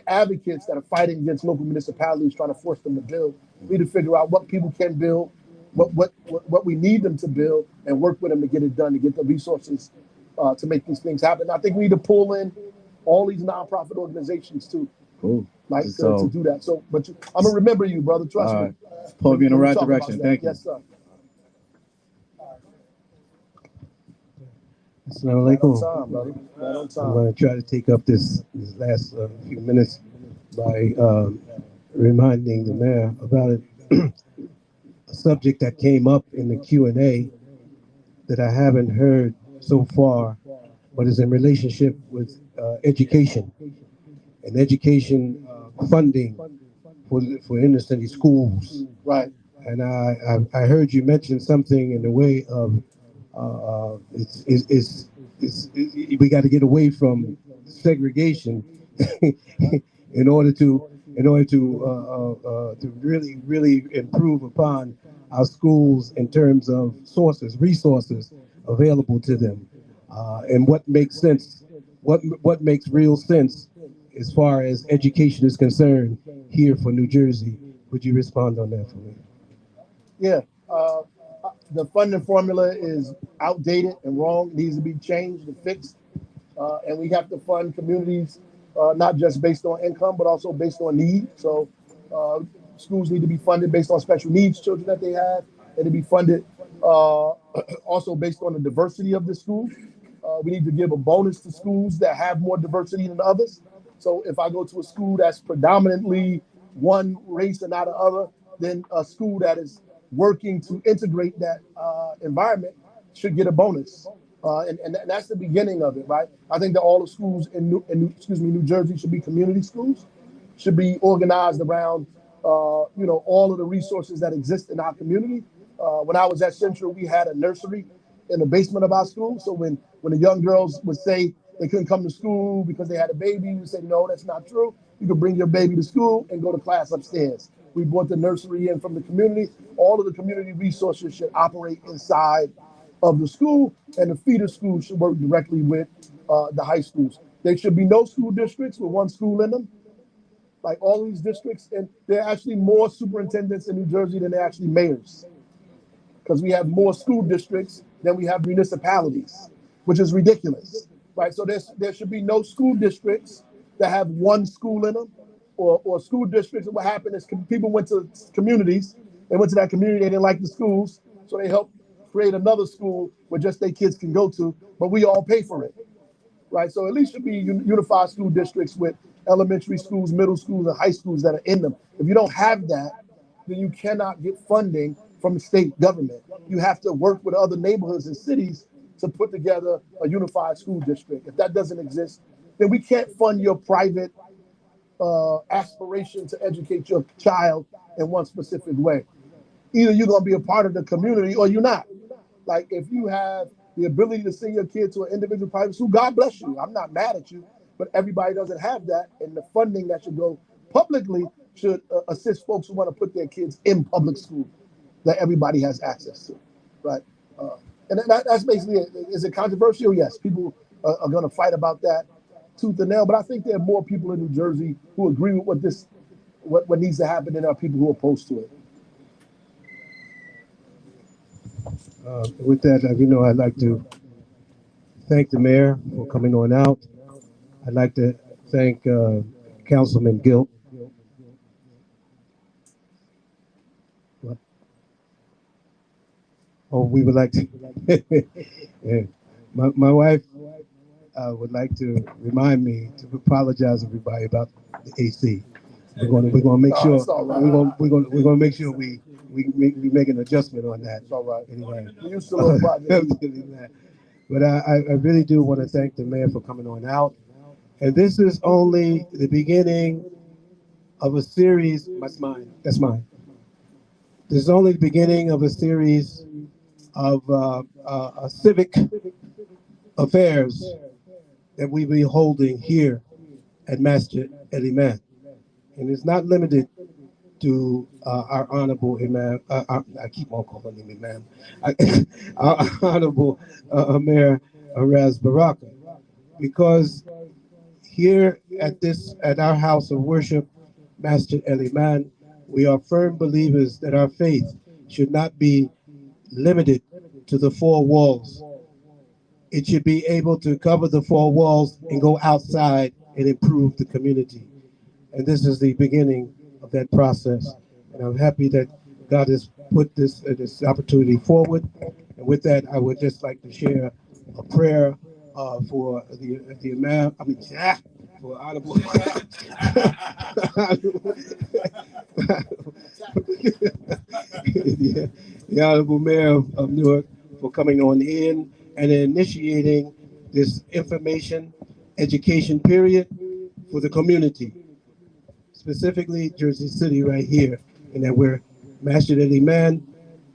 advocates that are fighting against local municipalities, trying to force them to build. We need to figure out what people can build, what we need them to build, and work with them to get it done, to get the resources to make these things happen. I think we need to pull in all these nonprofit organizations too. Cool. Like to do that. So, but I'm gonna remember you, brother. Trust me. Pull you in the right direction. Thank you. Yes, sir. Assalamu alaikum. Right on time, brother. Right on time. I'm going to try to take up this last few minutes by reminding the mayor about a subject that came up in the Q&A that I haven't heard so far, but is in relationship with education and education funding for inner city schools. Right. And I heard you mention something in the way of we got to get away from segregation in order to really improve upon our schools in terms of resources available to them, and what makes sense, what makes real sense as far as education is concerned here for New Jersey. Would you respond on that for me? Yeah. The funding formula is outdated and wrong. It needs to be changed and fixed. And we have to fund communities not just based on income, but also based on need. So schools need to be funded based on special needs children that they have, and to be funded also based on the diversity of the school. We need to give a bonus to schools that have more diversity than others. So if I go to a school that's predominantly one race and not the other, then a school that is working to integrate that environment should get a bonus. And that's the beginning of it, right? I think that all the schools in New Jersey should be community schools, should be organized around, all of the resources that exist in our community. When I was at Central, we had a nursery in the basement of our school. So when the young girls would say they couldn't come to school because they had a baby, we said, no, that's not true. You can bring your baby to school and go to class upstairs. We brought the nursery in from the community. All of the community resources should operate inside of the school, and the feeder schools should work directly with the high schools. There should be no school districts with one school in them, like all these districts. And there are actually more superintendents in New Jersey than there are actually mayors, because we have more school districts than we have municipalities, which is ridiculous, right? So there should be no school districts that have one school in them, or school districts. And what happened is people went to communities, they went to that community, they didn't like the schools, so they helped create another school where just their kids can go to, but we all pay for it, right? So at least should be unified school districts with elementary schools, middle schools, and high schools that are in them. If you don't have that, then you cannot get funding from the state government. You have to work with other neighborhoods and cities to put together a unified school district. If that doesn't exist, then we can't fund your private aspiration to educate your child in one specific way. Either you're going to be a part of the community or you're not. Like if you have the ability to send your kid to an individual private school, God bless you. I'm not mad at you, but everybody doesn't have that. And the funding that should go publicly should assist folks who want to put their kids in public school that everybody has access to, right? And that's basically it. Is it controversial? Yes, people are going to fight about that tooth and nail, but I think there are more people in New Jersey who agree with what needs to happen than there are people who are opposed to it. With that, I'd like to thank the mayor for coming on out. I'd like to thank Councilman Gilt Oh, we would like to. Yeah. My wife would like to remind me to apologize to everybody about the AC. We're gonna make Oh, sure it's all right. we're gonna make sure we make an adjustment on that. It's all right. Anyway. We used to look project. But I really do want to thank the mayor for coming on out. And this is only the beginning of a series. That's mine. That's mine. This is only the beginning of a series of civic affairs that we will be holding here at Masjid El Imam. And it's not limited to our honorable Imam. I keep on calling him Imam. Our honorable Mayor Raz Baraka, because here at our house of worship, Masjid El Iman, we are firm believers that our faith should not be limited to the four walls. It should be able to cover the four walls and go outside and improve the community. And this is the beginning of that process. And I'm happy that God has put this opportunity forward. And with that, I would just like to share a prayer for the Imam. For Honorable, the Honorable Mayor of Newark for coming on in and initiating this information education period for the community, specifically Jersey City right here, and that we're Masjid El Iman,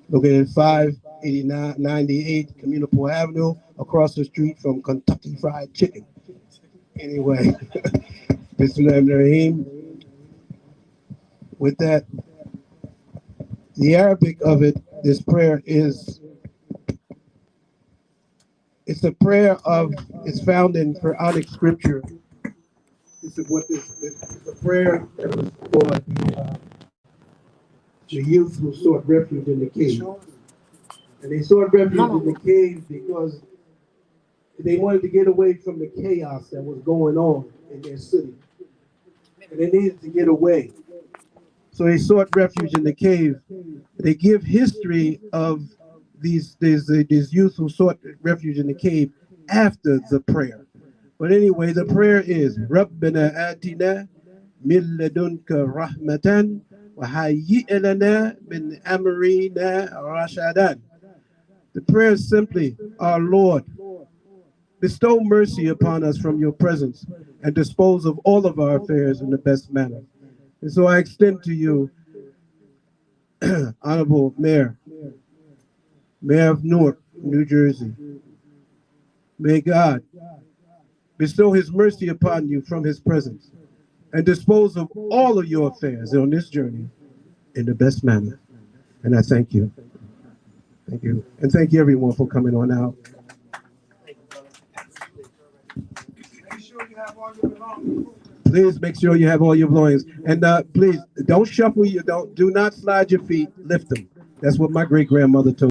located at 598 Communicable Avenue, across the street from Kentucky Fried Chicken. Anyway, Bismillahirrahmanirrahim. With that, the Arabic of it, this prayer is, it's a prayer of, it's found in Quranic scripture. This is what it's a prayer that was for the youth who sought refuge in the cave. And they sought refuge in the cave because they wanted to get away from the chaos that was going on in their city. And they needed to get away. So they sought refuge in the cave. They give history of these youth who sought refuge in the cave after the prayer. But anyway, the prayer is Rabbana atina min ladunka rahmatan wa hayyi' lana min amrina rashadan. The prayer is simply, our Lord, bestow mercy upon us from your presence and dispose of all of our affairs in the best manner. And so I extend to you, Honorable Mayor of Newark, New Jersey, may God bestow his mercy upon you from his presence and dispose of all of your affairs on this journey in the best manner. And I thank you. Thank you. And thank you everyone for coming on out. Please make sure you have all your belongings. And please don't shuffle do not slide your feet, lift them. That's what my great grandmother told me.